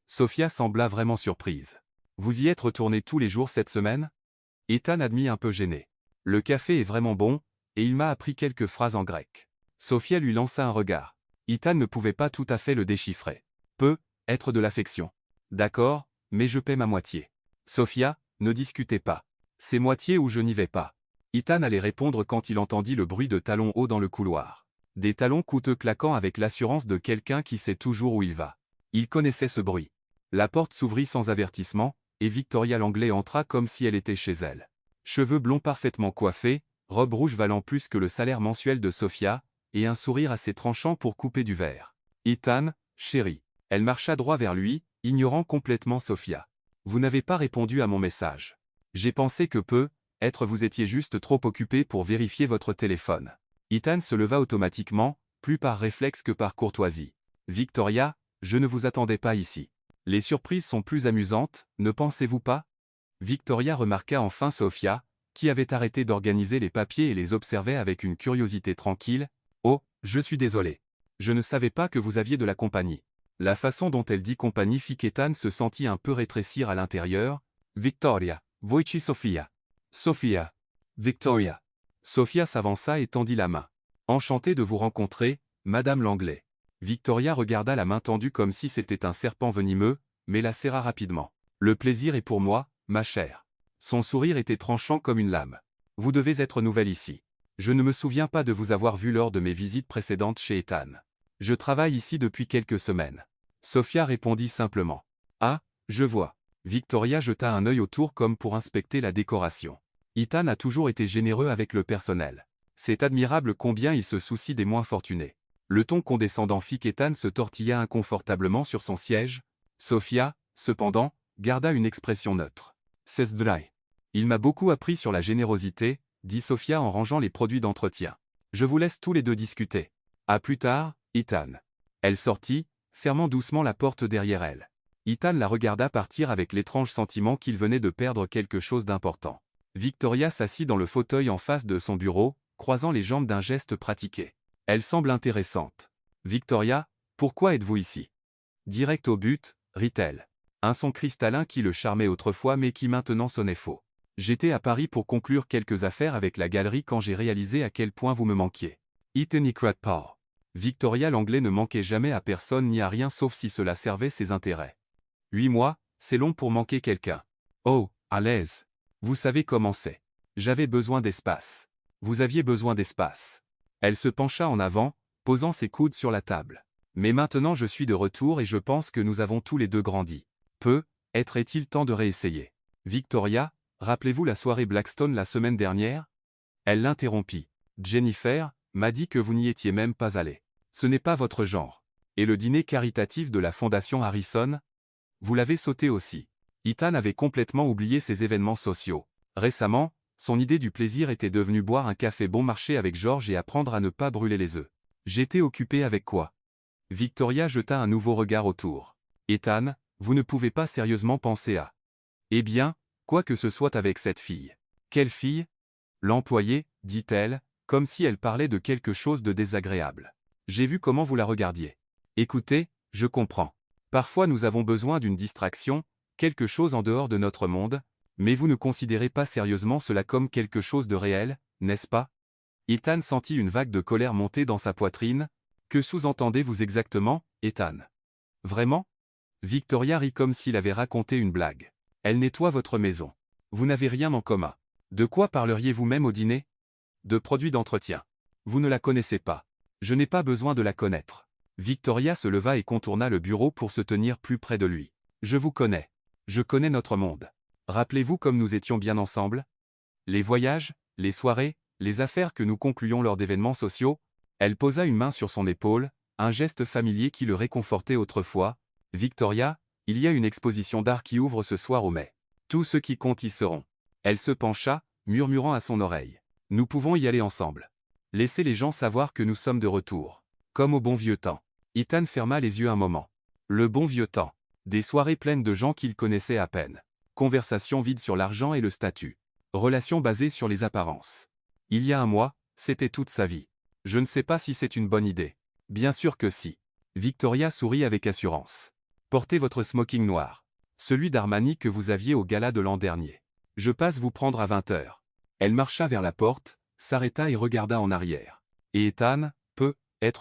Sophia sembla vraiment surprise. Vous y êtes retourné tous les jours cette semaine? Ethan admit un peu gêné. Le café est vraiment bon, et il m'a appris quelques phrases en grec. Sophia lui lança un regard. Ethan ne pouvait pas tout à fait le déchiffrer. Peut être de l'affection. D'accord, mais je paie ma moitié. Sophia, ne discutez pas. C'est moitié ou je n'y vais pas. Ethan allait répondre quand il entendit le bruit de talons hauts dans le couloir. Des talons coûteux claquant avec l'assurance de quelqu'un qui sait toujours où il va. Il connaissait ce bruit. La porte s'ouvrit sans avertissement, et Victoria Langlais entra comme si elle était chez elle. Cheveux blonds parfaitement coiffés, robe rouge valant plus que le salaire mensuel de Sophia, et un sourire assez tranchant pour couper du verre. Ethan, chérie. Elle marcha droit vers lui, ignorant complètement Sophia. Vous n'avez pas répondu à mon message. J'ai pensé que peut-être vous étiez juste trop occupé pour vérifier votre téléphone. Ethan se leva automatiquement, plus par réflexe que par courtoisie. Victoria, je ne vous attendais pas ici. Les surprises sont plus amusantes, ne pensez-vous pas? Victoria remarqua enfin Sophia, qui avait arrêté d'organiser les papiers et les observait avec une curiosité tranquille. Oh, je suis désolé. Je ne savais pas que vous aviez de la compagnie. La façon dont elle dit compagnie fit qu'Ethan se sentit un peu rétrécir à l'intérieur. Victoria, voici Sophia. Sophia. Victoria. Sophia s'avança et tendit la main. Enchantée de vous rencontrer, Madame Langlais. Victoria regarda la main tendue comme si c'était un serpent venimeux, mais la serra rapidement. Le plaisir est pour moi, ma chère. Son sourire était tranchant comme une lame. Vous devez être nouvelle ici. Je ne me souviens pas de vous avoir vu lors de mes visites précédentes chez Ethan. Je travaille ici depuis quelques semaines. Sophia répondit simplement. Ah, je vois. Victoria jeta un œil autour comme pour inspecter la décoration. Ethan a toujours été généreux avec le personnel. C'est admirable combien il se soucie des moins fortunés. Le ton condescendant fit qu'Ethan se tortilla inconfortablement sur son siège. Sophia, cependant, garda une expression neutre. C'est dry. Il m'a beaucoup appris sur la générosité, dit Sophia en rangeant les produits d'entretien. Je vous laisse tous les deux discuter. À plus tard, Ethan. Elle sortit, fermant doucement la porte derrière elle. Ethan la regarda partir avec l'étrange sentiment qu'il venait de perdre quelque chose d'important. Victoria s'assit dans le fauteuil en face de son bureau, croisant les jambes d'un geste pratiqué. Elle semble intéressante. Victoria, pourquoi êtes-vous ici? Direct au but, rit-elle. Un son cristallin qui le charmait autrefois mais qui maintenant sonnait faux. J'étais à Paris pour conclure quelques affaires avec la galerie quand j'ai réalisé à quel point vous me manquiez. Ethan Cradpaw. Victoria l'anglais ne manquait jamais à personne ni à rien sauf si cela servait ses intérêts. 8 mois, c'est long pour manquer quelqu'un. Oh, à l'aise. Vous savez comment c'est. J'avais besoin d'espace. Vous aviez besoin d'espace. Elle se pencha en avant, posant ses coudes sur la table. Mais maintenant je suis de retour et je pense que nous avons tous les deux grandi. Est-il temps de réessayer? Victoria, rappelez-vous la soirée Blackstone la semaine dernière? Elle l'interrompit. Jennifer m'a dit que vous n'y étiez même pas allé. Ce n'est pas votre genre. Et le dîner caritatif de la Fondation Harrison? Vous l'avez sauté aussi. Ethan avait complètement oublié ces événements sociaux. Récemment, son idée du plaisir était devenue boire un café bon marché avec George et apprendre à ne pas brûler les œufs. J'étais occupé avec quoi? Victoria jeta un nouveau regard autour. Ethan, vous ne pouvez pas sérieusement penser à... Eh bien, quoi que ce soit avec cette fille. Quelle fille? L'employée, dit-elle, comme si elle parlait de quelque chose de désagréable. J'ai vu comment vous la regardiez. Écoutez, je comprends. Parfois nous avons besoin d'une distraction, quelque chose en dehors de notre monde, mais vous ne considérez pas sérieusement cela comme quelque chose de réel, n'est-ce pas? Ethan sentit une vague de colère monter dans sa poitrine. Que sous-entendez-vous exactement, Ethan? Vraiment? Victoria rit comme s'il avait raconté une blague. Elle nettoie votre maison. Vous n'avez rien en commun. De quoi parleriez-vous même au dîner? De produits d'entretien. Vous ne la connaissez pas. Je n'ai pas besoin de la connaître. Victoria se leva et contourna le bureau pour se tenir plus près de lui. Je vous connais. Je connais notre monde. Rappelez-vous comme nous étions bien ensemble? Les voyages, les soirées, les affaires que nous concluions lors d'événements sociaux? Elle posa une main sur son épaule, un geste familier qui le réconfortait autrefois. Victoria, il y a une exposition d'art qui ouvre ce soir au mai. Tous ceux qui comptent y seront. Elle se pencha, murmurant à son oreille. Nous pouvons y aller ensemble. Laissez les gens savoir que nous sommes de retour. Comme au bon vieux temps. Ethan ferma les yeux un moment. Le bon vieux temps. Des soirées pleines de gens qu'il connaissait à peine. Conversations vides sur l'argent et le statut. Relations basées sur les apparences. Il y a un mois, c'était toute sa vie. Je ne sais pas si c'est une bonne idée. Bien sûr que si. Victoria sourit avec assurance. Portez votre smoking noir. Celui d'Armani que vous aviez au gala de l'an dernier. Je passe vous prendre à 20 h. Elle marcha vers la porte, s'arrêta et regarda en arrière. Et Ethan,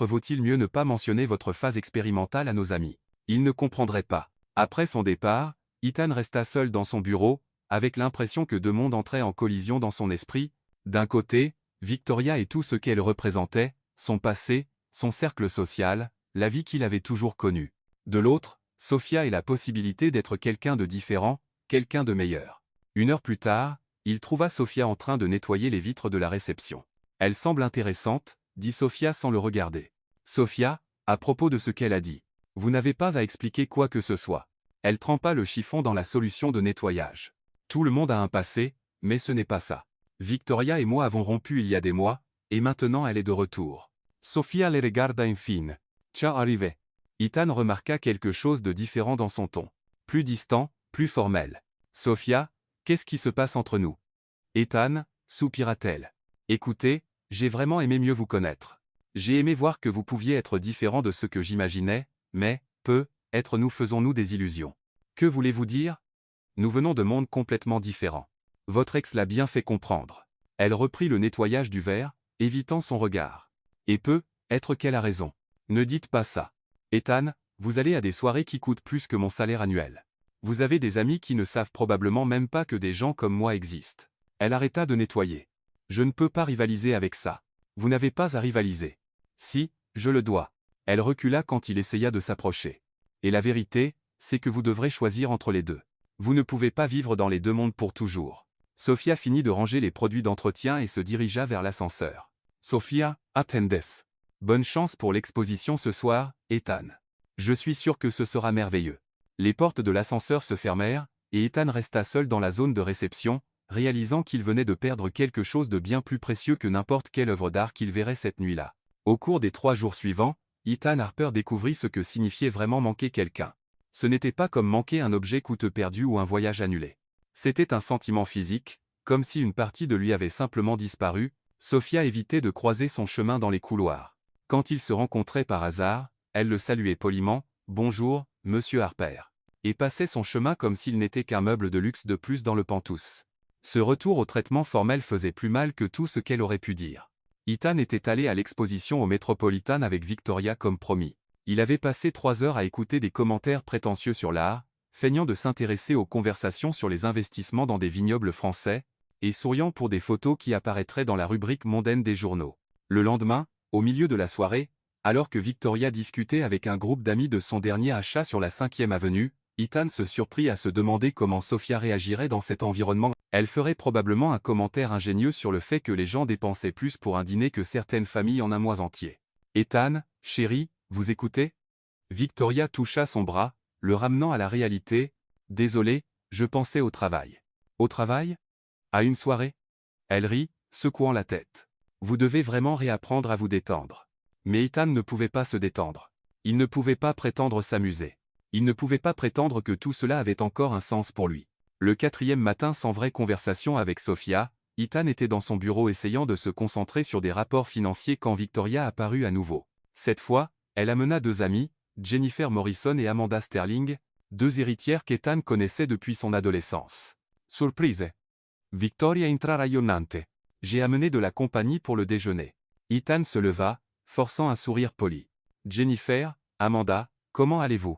vaut-il mieux ne pas mentionner votre phase expérimentale à nos amis? Ils ne comprendraient pas. Après son départ, Ethan resta seul dans son bureau, avec l'impression que deux mondes entraient en collision dans son esprit. D'un côté, Victoria et tout ce qu'elle représentait, son passé, son cercle social, la vie qu'il avait toujours connue. De l'autre, Sophia et la possibilité d'être quelqu'un de différent, quelqu'un de meilleur. 1 heure plus tard, il trouva Sophia en train de nettoyer les vitres de la réception. Elle semble intéressante, dit Sophia sans le regarder. Sophia, à propos de ce qu'elle a dit. Vous n'avez pas à expliquer quoi que ce soit. Elle trempa le chiffon dans la solution de nettoyage. Tout le monde a un passé, mais ce n'est pas ça. Victoria et moi avons rompu il y a des mois, et maintenant elle est de retour. Sophia le regarda infine. Ciao arrivé. Ethan remarqua quelque chose de différent dans son ton. Plus distant, plus formel. Sophia, qu'est-ce qui se passe entre nous? Ethan, soupira-t-elle. Écoutez, j'ai vraiment aimé mieux vous connaître. J'ai aimé voir que vous pouviez être différent de ce que j'imaginais, mais, nous faisons-nous des illusions. Que voulez-vous dire? Nous venons de mondes complètement différents. Votre ex l'a bien fait comprendre. Elle reprit le nettoyage du verre, évitant son regard. Et peut-être qu'elle a raison. Ne dites pas ça. Ethan, vous allez à des soirées qui coûtent plus que mon salaire annuel. Vous avez des amis qui ne savent probablement même pas que des gens comme moi existent. Elle arrêta de nettoyer. Je ne peux pas rivaliser avec ça. Vous n'avez pas à rivaliser. Si, je le dois. Elle recula quand il essaya de s'approcher. Et la vérité, c'est que vous devrez choisir entre les deux. Vous ne pouvez pas vivre dans les deux mondes pour toujours. Sofia finit de ranger les produits d'entretien et se dirigea vers l'ascenseur. Sofia, attendes. Bonne chance pour l'exposition ce soir, Ethan. Je suis sûr que ce sera merveilleux. Les portes de l'ascenseur se fermèrent, et Ethan resta seul dans la zone de réception, réalisant qu'il venait de perdre quelque chose de bien plus précieux que n'importe quelle œuvre d'art qu'il verrait cette nuit-là. Au cours des 3 jours suivants, Ethan Harper découvrit ce que signifiait vraiment manquer quelqu'un. Ce n'était pas comme manquer un objet coûteux perdu ou un voyage annulé. C'était un sentiment physique, comme si une partie de lui avait simplement disparu. Sofia évitait de croiser son chemin dans les couloirs. Quand ils se rencontraient par hasard, elle le saluait poliment, « Bonjour, monsieur Harper », et passait son chemin comme s'il n'était qu'un meuble de luxe de plus dans le Penthouse. Ce retour au traitement formel faisait plus mal que tout ce qu'elle aurait pu dire. Ethan était allé à l'exposition au Metropolitan avec Victoria comme promis. Il avait passé 3 heures à écouter des commentaires prétentieux sur l'art, feignant de s'intéresser aux conversations sur les investissements dans des vignobles français, et souriant pour des photos qui apparaîtraient dans la rubrique mondaine des journaux. Le lendemain, au milieu de la soirée, alors que Victoria discutait avec un groupe d'amis de son dernier achat sur la 5e avenue, Ethan se surprit à se demander comment Sofia réagirait dans cet environnement. Elle ferait probablement un commentaire ingénieux sur le fait que les gens dépensaient plus pour un dîner que certaines familles en un mois entier. « Ethan, chéri, vous écoutez ?» Victoria toucha son bras, le ramenant à la réalité. « Désolé, je pensais au travail. »« Au travail ? À une soirée ?» Elle rit, secouant la tête. « Vous devez vraiment réapprendre à vous détendre. » Mais Ethan ne pouvait pas se détendre. Il ne pouvait pas prétendre s'amuser. Il ne pouvait pas prétendre que tout cela avait encore un sens pour lui. Le 4e matin sans vraie conversation avec Sofia, Ethan était dans son bureau essayant de se concentrer sur des rapports financiers quand Victoria apparut à nouveau. Cette fois, elle amena 2 amies, Jennifer Morrison et Amanda Sterling, 2 héritières qu'Ethan connaissait depuis son adolescence. Surprise! Victoria intra rayonnante. J'ai amené de la compagnie pour le déjeuner. Ethan se leva, forçant un sourire poli. Jennifer, Amanda, comment allez-vous?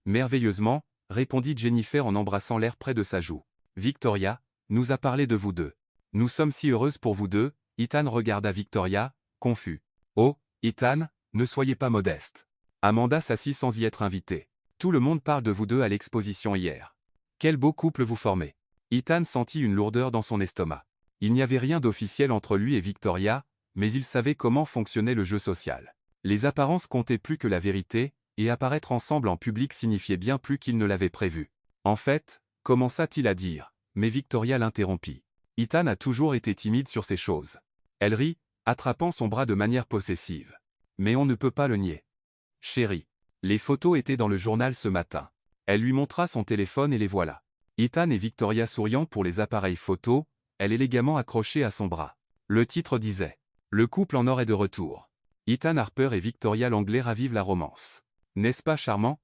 Merveilleusement, répondit Jennifer en embrassant l'air près de sa joue. Victoria, nous a parlé de vous deux. Nous sommes si heureuses pour vous deux. Ethan regarda Victoria, confus. Oh, Ethan, ne soyez pas modeste. Amanda s'assit sans y être invitée. Tout le monde parle de vous deux à l'exposition hier. Quel beau couple vous formez. Ethan sentit une lourdeur dans son estomac. Il n'y avait rien d'officiel entre lui et Victoria, mais il savait comment fonctionnait le jeu social. Les apparences comptaient plus que la vérité, et apparaître ensemble en public signifiait bien plus qu'il ne l'avait prévu. En fait, commença-t-il à dire, mais Victoria l'interrompit. Ethan a toujours été timide sur ces choses. Elle rit, attrapant son bras de manière possessive. Mais on ne peut pas le nier. Chérie, les photos étaient dans le journal ce matin. Elle lui montra son téléphone et les voilà. Ethan et Victoria souriant pour les appareils photos, elle élégamment accrochée à son bras. Le titre disait « Le couple en or est de retour ». Ethan Harper et Victoria Langlais ravivent la romance. N'est-ce pas charmant?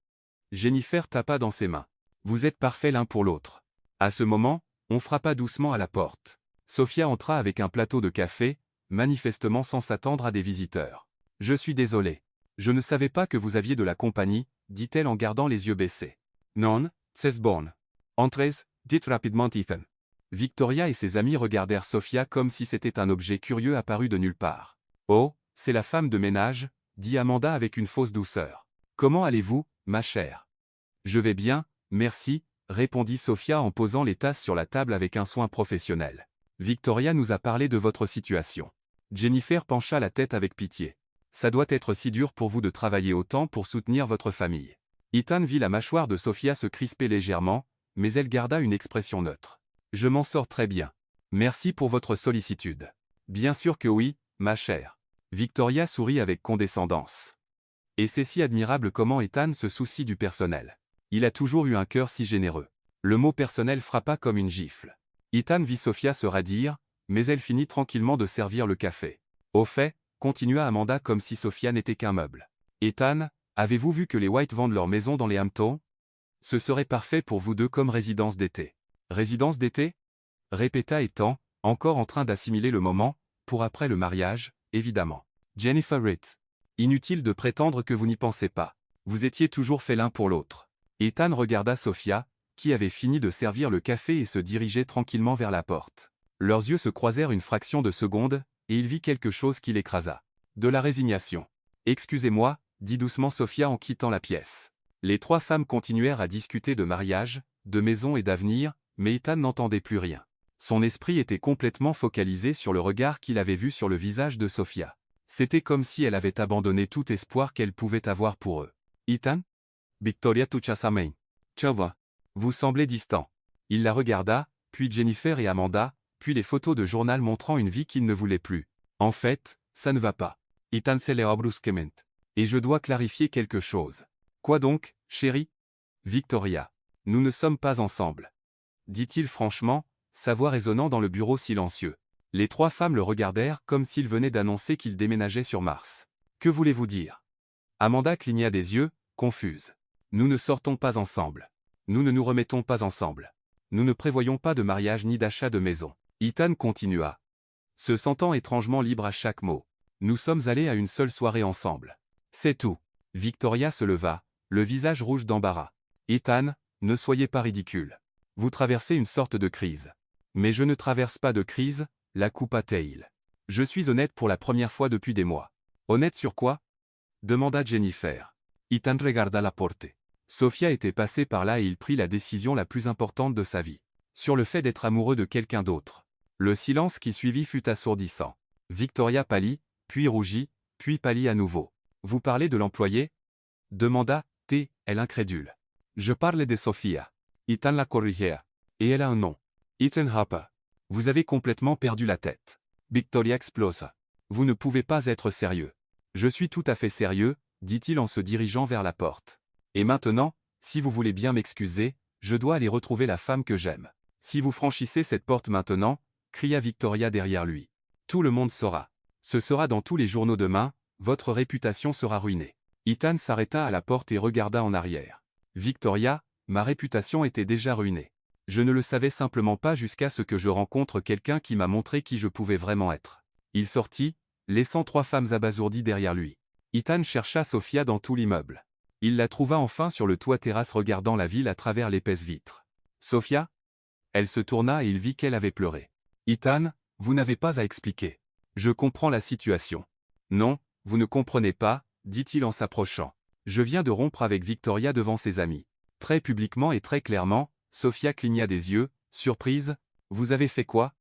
Jennifer tapa dans ses mains. Vous êtes parfaits l'un pour l'autre. À ce moment, on frappa doucement à la porte. Sofia entra avec un plateau de café, manifestement sans s'attendre à des visiteurs. Je suis désolée. Je ne savais pas que vous aviez de la compagnie, dit-elle en gardant les yeux baissés. Non, c'est bon. Entrez, dit rapidement Ethan. Victoria et ses amis regardèrent Sofia comme si c'était un objet curieux apparu de nulle part. Oh, c'est la femme de ménage, dit Amanda avec une fausse douceur. Comment allez-vous, ma chère? Je vais bien, merci, répondit Sofia en posant les tasses sur la table avec un soin professionnel. Victoria nous a parlé de votre situation. Jennifer pencha la tête avec pitié. Ça doit être si dur pour vous de travailler autant pour soutenir votre famille. Ethan vit la mâchoire de Sofia se crisper légèrement, mais elle garda une expression neutre. Je m'en sors très bien. Merci pour votre sollicitude. Bien sûr que oui, ma chère. Victoria sourit avec condescendance. Et c'est si admirable comment Ethan se soucie du personnel. Il a toujours eu un cœur si généreux. Le mot personnel frappa comme une gifle. Ethan vit Sofia se radir, mais elle finit tranquillement de servir le café. Au fait, continua Amanda comme si Sofia n'était qu'un meuble. Ethan, avez-vous vu que les White vendent leur maison dans les Hamptons? Ce serait parfait pour vous deux comme résidence d'été. Résidence d'été? Répéta Ethan, encore en train d'assimiler le moment, pour après le mariage, évidemment. Jennifer Ritt. Inutile de prétendre que vous n'y pensez pas. Vous étiez toujours fait l'un pour l'autre. Ethan regarda Sofia, qui avait fini de servir le café et se dirigeait tranquillement vers la porte. Leurs yeux se croisèrent une fraction de seconde, et il vit quelque chose qui l'écrasa. De la résignation. Excusez-moi, dit doucement Sofia en quittant la pièce. Les trois femmes continuèrent à discuter de mariage, de maison et d'avenir, mais Ethan n'entendait plus rien. Son esprit était complètement focalisé sur le regard qu'il avait vu sur le visage de Sophia. C'était comme si elle avait abandonné tout espoir qu'elle pouvait avoir pour eux. Ethan? Victoria Tuchasamei. Chava. Vous semblez distant. Il la regarda, puis Jennifer et Amanda, puis les photos de journal montrant une vie qu'il ne voulait plus. En fait, ça ne va pas. Ethan s'éleva brusquement. Et je dois clarifier quelque chose. Quoi donc, chérie? Victoria. Nous ne sommes pas ensemble. Dit-il franchement, sa voix résonnant dans le bureau silencieux. Les trois femmes le regardèrent comme s'il venait d'annoncer qu'il déménageait sur Mars. Que voulez-vous dire? Amanda cligna des yeux, confuse. Nous ne sortons pas ensemble. Nous ne nous remettons pas ensemble. Nous ne prévoyons pas de mariage ni d'achat de maison. Ethan continua. Se sentant étrangement libre à chaque mot. Nous sommes allés à une seule soirée ensemble. C'est tout. Victoria se leva, le visage rouge d'embarras. Ethan, ne soyez pas ridicule. Vous traversez une sorte de crise. Mais je ne traverse pas de crise, la coupa-t-il. Je suis honnête pour la première fois depuis des mois. Honnête sur quoi? Demanda Jennifer. Ethan regarda la porte. Sophia était passée par là et il prit la décision la plus importante de sa vie. Sur le fait d'être amoureux de quelqu'un d'autre. Le silence qui suivit fut assourdissant. Victoria pâlit, puis rougit, puis pâlit à nouveau. Vous parlez de l'employé? Demanda, elle incrédule. Je parle de Sophia. Ethan la corrigea. Et elle a un nom. Ethan Harper. Vous avez complètement perdu la tête. Victoria explosa. Vous ne pouvez pas être sérieux. Je suis tout à fait sérieux, dit-il en se dirigeant vers la porte. Et maintenant, si vous voulez bien m'excuser, je dois aller retrouver la femme que j'aime. Si vous franchissez cette porte maintenant, cria Victoria derrière lui. Tout le monde saura. Ce sera dans tous les journaux demain, votre réputation sera ruinée. Ethan s'arrêta à la porte et regarda en arrière. Victoria, ma réputation était déjà ruinée. Je ne le savais simplement pas jusqu'à ce que je rencontre quelqu'un qui m'a montré qui je pouvais vraiment être. Il sortit, laissant trois femmes abasourdies derrière lui. Ethan chercha Sophia dans tout l'immeuble. Il la trouva enfin sur le toit terrasse regardant la ville à travers l'épaisse vitre. Sophia? Elle se tourna et il vit qu'elle avait pleuré. Ethan, vous n'avez pas à expliquer. Je comprends la situation. Non, vous ne comprenez pas, dit-il en s'approchant. Je viens de rompre avec Victoria devant ses amis. Très publiquement et très clairement, Sophia cligna des yeux, surprise. Vous avez fait quoi?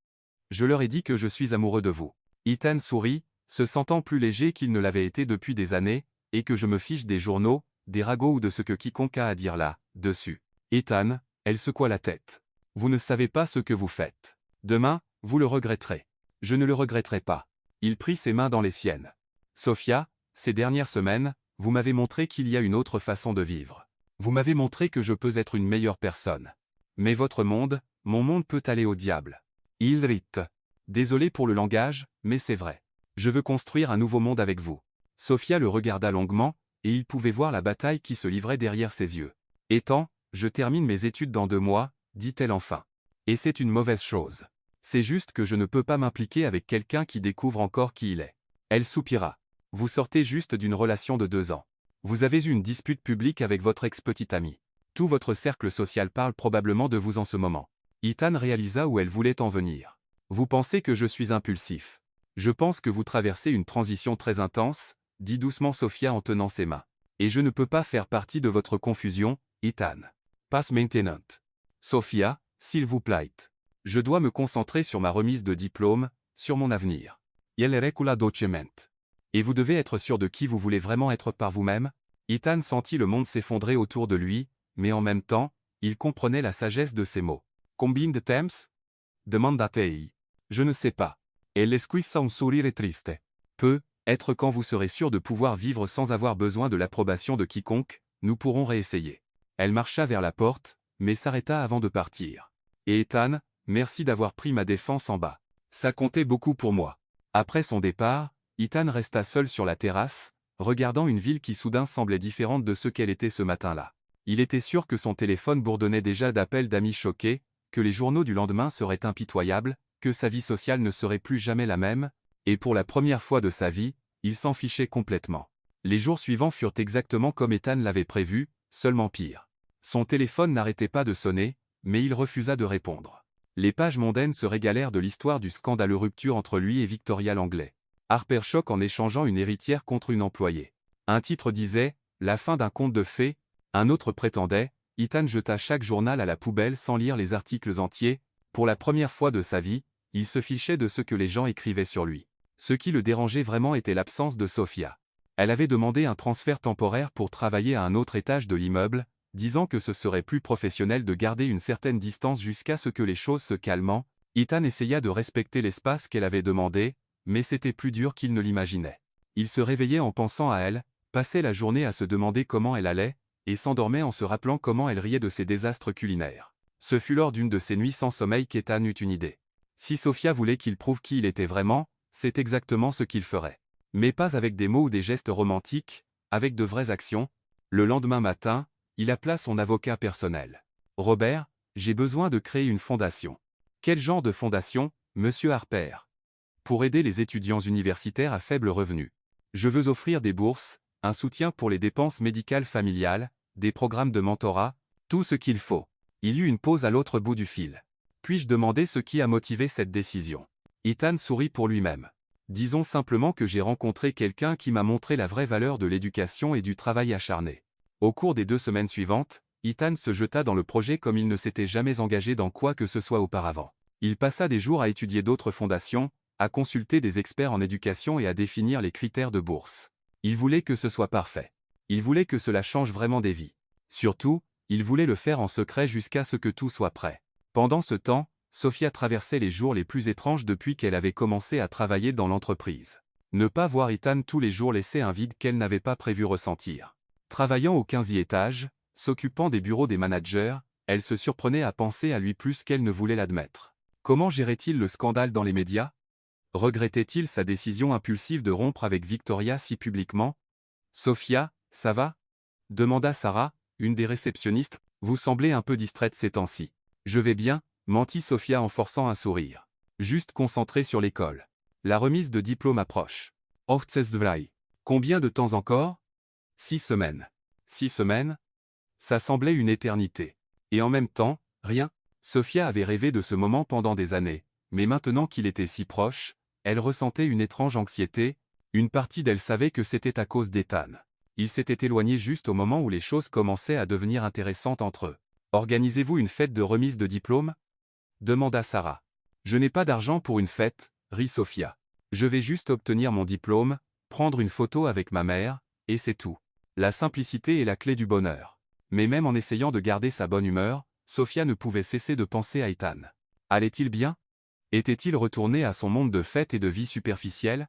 Je leur ai dit que je suis amoureux de vous. Ethan sourit, se sentant plus léger qu'il ne l'avait été depuis des années, et que je me fiche des journaux, des ragots ou de ce que quiconque a à dire là, dessus. Ethan, elle secoua la tête. Vous ne savez pas ce que vous faites. Demain, vous le regretterez. Je ne le regretterai pas. Il prit ses mains dans les siennes. Sophia, ces dernières semaines, vous m'avez montré qu'il y a une autre façon de vivre. Vous m'avez montré que je peux être une meilleure personne. Mais votre monde, mon monde peut aller au diable. Il rite. Désolé pour le langage, mais c'est vrai. Je veux construire un nouveau monde avec vous. Sophia le regarda longuement, et il pouvait voir la bataille qui se livrait derrière ses yeux. Ethan, je termine mes études dans 2 mois, dit-elle enfin. Et c'est une mauvaise chose. C'est juste que je ne peux pas m'impliquer avec quelqu'un qui découvre encore qui il est. Elle soupira. Vous sortez juste d'une relation de 2 ans. Vous avez eu une dispute publique avec votre ex-petite amie. Tout votre cercle social parle probablement de vous en ce moment. Ethan réalisa où elle voulait en venir. Vous pensez que je suis impulsif. Je pense que vous traversez une transition très intense, dit doucement Sophia en tenant ses mains. Et je ne peux pas faire partie de votre confusion, Ethan. Passe maintenant. Sophia, s'il vous plaît. Je dois me concentrer sur ma remise de diplôme, sur mon avenir. Il recula docemente. Et vous devez être sûr de qui vous voulez vraiment être par vous-même? Ethan sentit le monde s'effondrer autour de lui, mais en même temps, il comprenait la sagesse de ces mots. Combien de temps? Demanda-t-il. Je ne sais pas. Elle esquissa un sourire triste. Peu, être quand vous serez sûr de pouvoir vivre sans avoir besoin de l'approbation de quiconque, nous pourrons réessayer. Elle marcha vers la porte, mais s'arrêta avant de partir. Et Ethan, merci d'avoir pris ma défense en bas. Ça comptait beaucoup pour moi. Après son départ, Ethan resta seul sur la terrasse, regardant une ville qui soudain semblait différente de ce qu'elle était ce matin-là. Il était sûr que son téléphone bourdonnait déjà d'appels d'amis choqués, que les journaux du lendemain seraient impitoyables, que sa vie sociale ne serait plus jamais la même, et pour la première fois de sa vie, il s'en fichait complètement. Les jours suivants furent exactement comme Ethan l'avait prévu, seulement pire. Son téléphone n'arrêtait pas de sonner, mais il refusa de répondre. Les pages mondaines se régalèrent de l'histoire du scandaleux rupture entre lui et Victoria Langlais. Harper choque en échangeant une héritière contre une employée. Un titre disait « La fin d'un conte de fées », Un autre prétendait, Ethan jeta chaque journal à la poubelle sans lire les articles entiers. Pour la première fois de sa vie, il se fichait de ce que les gens écrivaient sur lui. Ce qui le dérangeait vraiment était l'absence de Sophia. Elle avait demandé un transfert temporaire pour travailler à un autre étage de l'immeuble, disant que ce serait plus professionnel de garder une certaine distance jusqu'à ce que les choses se calment. Ethan essaya de respecter l'espace qu'elle avait demandé, mais c'était plus dur qu'il ne l'imaginait. Il se réveillait en pensant à elle, passait la journée à se demander comment elle allait, et s'endormait en se rappelant comment elle riait de ses désastres culinaires. Ce fut lors d'une de ces nuits sans sommeil qu'Ethan eut une idée. Si Sophia voulait qu'il prouve qui il était vraiment, c'est exactement ce qu'il ferait. Mais pas avec des mots ou des gestes romantiques, avec de vraies actions. Le lendemain matin, il appela son avocat personnel. « Robert, j'ai besoin de créer une fondation. » « Quel genre de fondation, monsieur Harper ?»« Pour aider les étudiants universitaires à faible revenu. Je veux offrir des bourses, un soutien pour les dépenses médicales familiales, des programmes de mentorat, tout ce qu'il faut. » Il y eut une pause à l'autre bout du fil. « Puis-je demander ce qui a motivé cette décision ?» Ethan sourit pour lui-même. « Disons simplement que j'ai rencontré quelqu'un qui m'a montré la vraie valeur de l'éducation et du travail acharné. » Au cours des 2 semaines suivantes, Ethan se jeta dans le projet comme il ne s'était jamais engagé dans quoi que ce soit auparavant. Il passa des jours à étudier d'autres fondations, à consulter des experts en éducation et à définir les critères de bourse. Il voulait que ce soit parfait. Il voulait que cela change vraiment des vies. Surtout, il voulait le faire en secret jusqu'à ce que tout soit prêt. Pendant ce temps, Sophia traversait les jours les plus étranges depuis qu'elle avait commencé à travailler dans l'entreprise. Ne pas voir Ethan tous les jours laissait un vide qu'elle n'avait pas prévu ressentir. Travaillant au 15e étage, s'occupant des bureaux des managers, elle se surprenait à penser à lui plus qu'elle ne voulait l'admettre. Comment gérait-il le scandale dans les médias? Regrettait-il sa décision impulsive de rompre avec Victoria si publiquement? « Sophia, ça va ?» demanda Sarah, une des réceptionnistes. « Vous semblez un peu distraite ces temps-ci. »« Je vais bien », mentit Sophia en forçant un sourire. Juste concentrée sur l'école. La remise de diplôme approche. « Hochzeitsfeier. Combien de temps encore ?»« 6 semaines. »« 6 semaines ?» Ça semblait une éternité. Et en même temps, rien. Sophia avait rêvé de ce moment pendant des années, mais maintenant qu'il était si proche, elle ressentait une étrange anxiété. Une partie d'elle savait que c'était à cause d'Ethan. Ils s'étaient éloignés juste au moment où les choses commençaient à devenir intéressantes entre eux. « Organisez-vous une fête de remise de diplôme ?» demanda Sarah. « Je n'ai pas d'argent pour une fête, » rit Sophia. « Je vais juste obtenir mon diplôme, prendre une photo avec ma mère, et c'est tout. La simplicité est la clé du bonheur. » Mais même en essayant de garder sa bonne humeur, Sophia ne pouvait cesser de penser à Ethan. Allait-il bien? Était-il retourné à son monde de fêtes et de vie superficielle?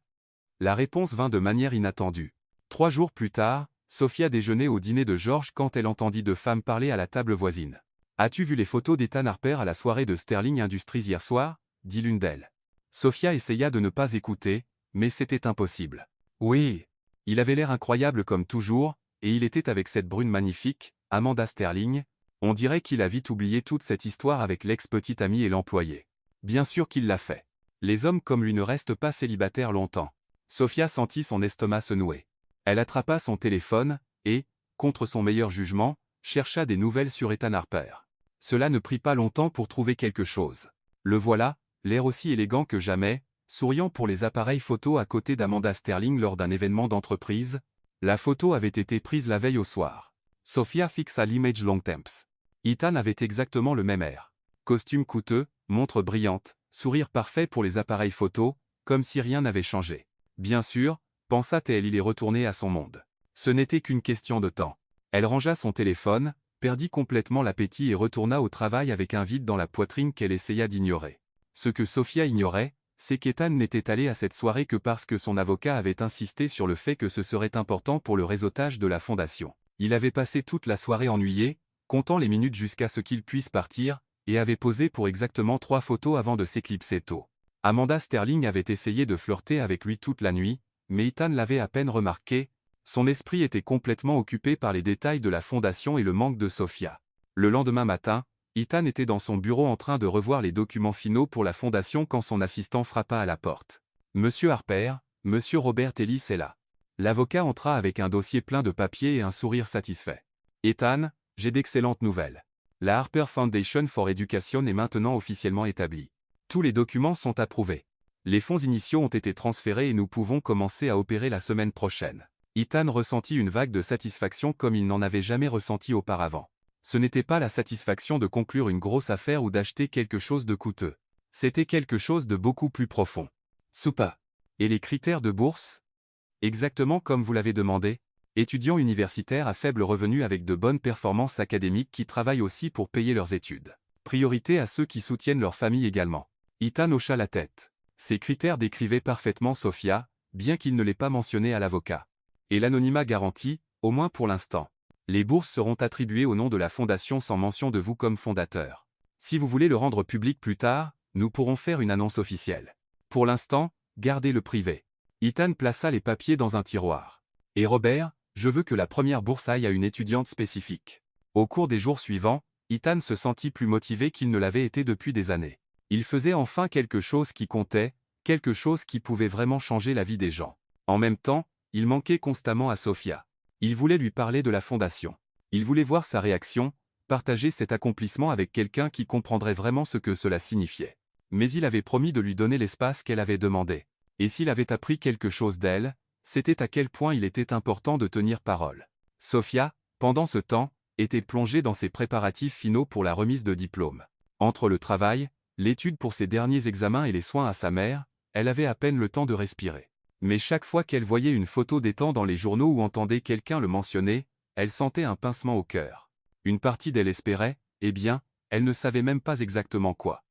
La réponse vint de manière inattendue. 3 jours plus tard, Sophia déjeunait au dîner de George quand elle entendit 2 femmes parler à la table voisine. « As-tu vu les photos d'Ethan Harper à la soirée de Sterling Industries hier soir ?» dit l'une d'elles. Sophia essaya de ne pas écouter, mais c'était impossible. Oui. Il avait l'air incroyable comme toujours, et il était avec cette brune magnifique, Amanda Sterling. On dirait qu'il a vite oublié toute cette histoire avec l'ex-petite amie et l'employé. Bien sûr qu'il l'a fait. Les hommes comme lui ne restent pas célibataires longtemps. Sophia sentit son estomac se nouer. Elle attrapa son téléphone, et, contre son meilleur jugement, chercha des nouvelles sur Ethan Harper. Cela ne prit pas longtemps pour trouver quelque chose. Le voilà, l'air aussi élégant que jamais, souriant pour les appareils photo à côté d'Amanda Sterling lors d'un événement d'entreprise. La photo avait été prise la veille au soir. Sophia fixa l'image long temps. Ethan avait exactement le même air. Costume coûteux, montre brillante, sourire parfait pour les appareils photo, comme si rien n'avait changé. Bien sûr, pensa-t-elle, il est retourné à son monde. Ce n'était qu'une question de temps. Elle rangea son téléphone, perdit complètement l'appétit et retourna au travail avec un vide dans la poitrine qu'elle essaya d'ignorer. Ce que Sophia ignorait, c'est qu'Ethan n'était allé à cette soirée que parce que son avocat avait insisté sur le fait que ce serait important pour le réseautage de la fondation. Il avait passé toute la soirée ennuyé, comptant les minutes jusqu'à ce qu'il puisse partir, et avait posé pour exactement 3 photos avant de s'éclipser tôt. Amanda Sterling avait essayé de flirter avec lui toute la nuit, mais Ethan l'avait à peine remarqué. Son esprit était complètement occupé par les détails de la fondation et le manque de Sophia. Le lendemain matin, Ethan était dans son bureau en train de revoir les documents finaux pour la fondation quand son assistant frappa à la porte. « Monsieur Harper, monsieur Robert Ellis est là. » L'avocat entra avec un dossier plein de papiers et un sourire satisfait. « Ethan, j'ai d'excellentes nouvelles. La Harper Foundation for Education est maintenant officiellement établie. Tous les documents sont approuvés. Les fonds initiaux ont été transférés et nous pouvons commencer à opérer la semaine prochaine. Ethan ressentit une vague de satisfaction comme il n'en avait jamais ressenti auparavant. Ce n'était pas la satisfaction de conclure une grosse affaire ou d'acheter quelque chose de coûteux. C'était quelque chose de beaucoup plus profond. Soupa. Et les critères de bourse? Exactement comme vous l'avez demandé. Étudiants universitaires à faible revenu avec de bonnes performances académiques qui travaillent aussi pour payer leurs études. Priorité à ceux qui soutiennent leur famille également. Ethan hocha la tête. Ces critères décrivaient parfaitement Sophia, bien qu'il ne l'ait pas mentionné à l'avocat. Et l'anonymat garanti, au moins pour l'instant. Les bourses seront attribuées au nom de la fondation sans mention de vous comme fondateur. Si vous voulez le rendre public plus tard, nous pourrons faire une annonce officielle. Pour l'instant, gardez le privé. Ethan plaça les papiers dans un tiroir. Et Robert, je veux que la première bourse aille à une étudiante spécifique. Au cours des jours suivants, Ethan se sentit plus motivé qu'il ne l'avait été depuis des années. Il faisait enfin quelque chose qui comptait, quelque chose qui pouvait vraiment changer la vie des gens. En même temps, il manquait constamment à Sophia. Il voulait lui parler de la fondation. Il voulait voir sa réaction, partager cet accomplissement avec quelqu'un qui comprendrait vraiment ce que cela signifiait. Mais il avait promis de lui donner l'espace qu'elle avait demandé. Et s'il avait appris quelque chose d'elle, c'était à quel point il était important de tenir parole. Sophia, pendant ce temps, était plongée dans ses préparatifs finaux pour la remise de diplôme. Entre le travail, l'étude pour ses derniers examens et les soins à sa mère, elle avait à peine le temps de respirer. Mais chaque fois qu'elle voyait une photo d'Ethan dans les journaux ou entendait quelqu'un le mentionner, elle sentait un pincement au cœur. Une partie d'elle espérait, eh bien, elle ne savait même pas exactement quoi.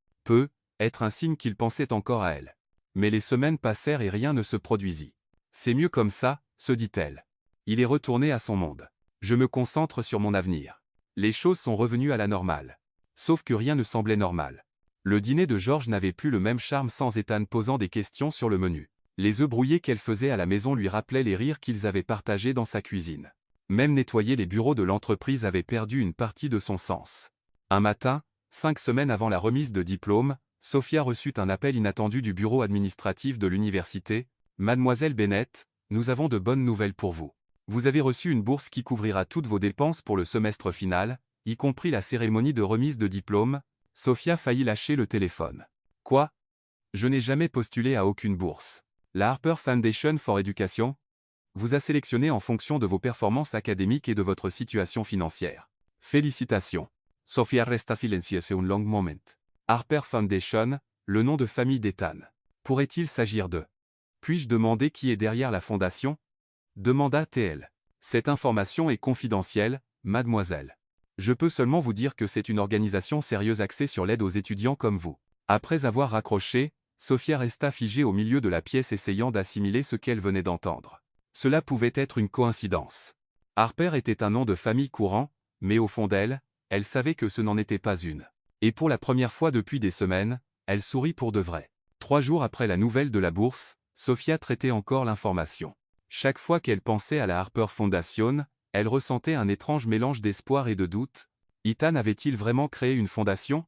Être un signe qu'il pensait encore à elle. Mais les semaines passèrent et rien ne se produisit. C'est mieux comme ça, se dit-elle. Il est retourné à son monde. Je me concentre sur mon avenir. Les choses sont revenues à la normale. Sauf que rien ne semblait normal. Le dîner de George n'avait plus le même charme sans Ethan posant des questions sur le menu. Les œufs brouillés qu'elle faisait à la maison lui rappelaient les rires qu'ils avaient partagés dans sa cuisine. Même nettoyer les bureaux de l'entreprise avait perdu une partie de son sens. Un matin, 5 semaines avant la remise de diplôme, Sophia reçut un appel inattendu du bureau administratif de l'université. « Mademoiselle Bennett, nous avons de bonnes nouvelles pour vous. Vous avez reçu une bourse qui couvrira toutes vos dépenses pour le semestre final, y compris la cérémonie de remise de diplôme. » Sophia faillit lâcher le téléphone. « Quoi? Je n'ai jamais postulé à aucune bourse. La Harper Foundation for Education vous a sélectionné en fonction de vos performances académiques et de votre situation financière. Félicitations. » Sophia resta silencieuse un long moment. Harper Foundation, le nom de famille d'Ethan. Pourrait-il s'agir de... Puis-je demander qui est derrière la fondation? Demanda TL. Cette information est confidentielle, mademoiselle. Je peux seulement vous dire que c'est une organisation sérieuse axée sur l'aide aux étudiants comme vous. Après avoir raccroché, Sophia resta figée au milieu de la pièce essayant d'assimiler ce qu'elle venait d'entendre. Cela pouvait être une coïncidence. Harper était un nom de famille courant, mais au fond d'elle, elle savait que ce n'en était pas une. Et pour la première fois depuis des semaines, elle sourit pour de vrai. 3 jours après la nouvelle de la bourse, Sophia traitait encore l'information. Chaque fois qu'elle pensait à la Harper Foundation, elle ressentait un étrange mélange d'espoir et de doute. Ethan avait-il vraiment créé une fondation?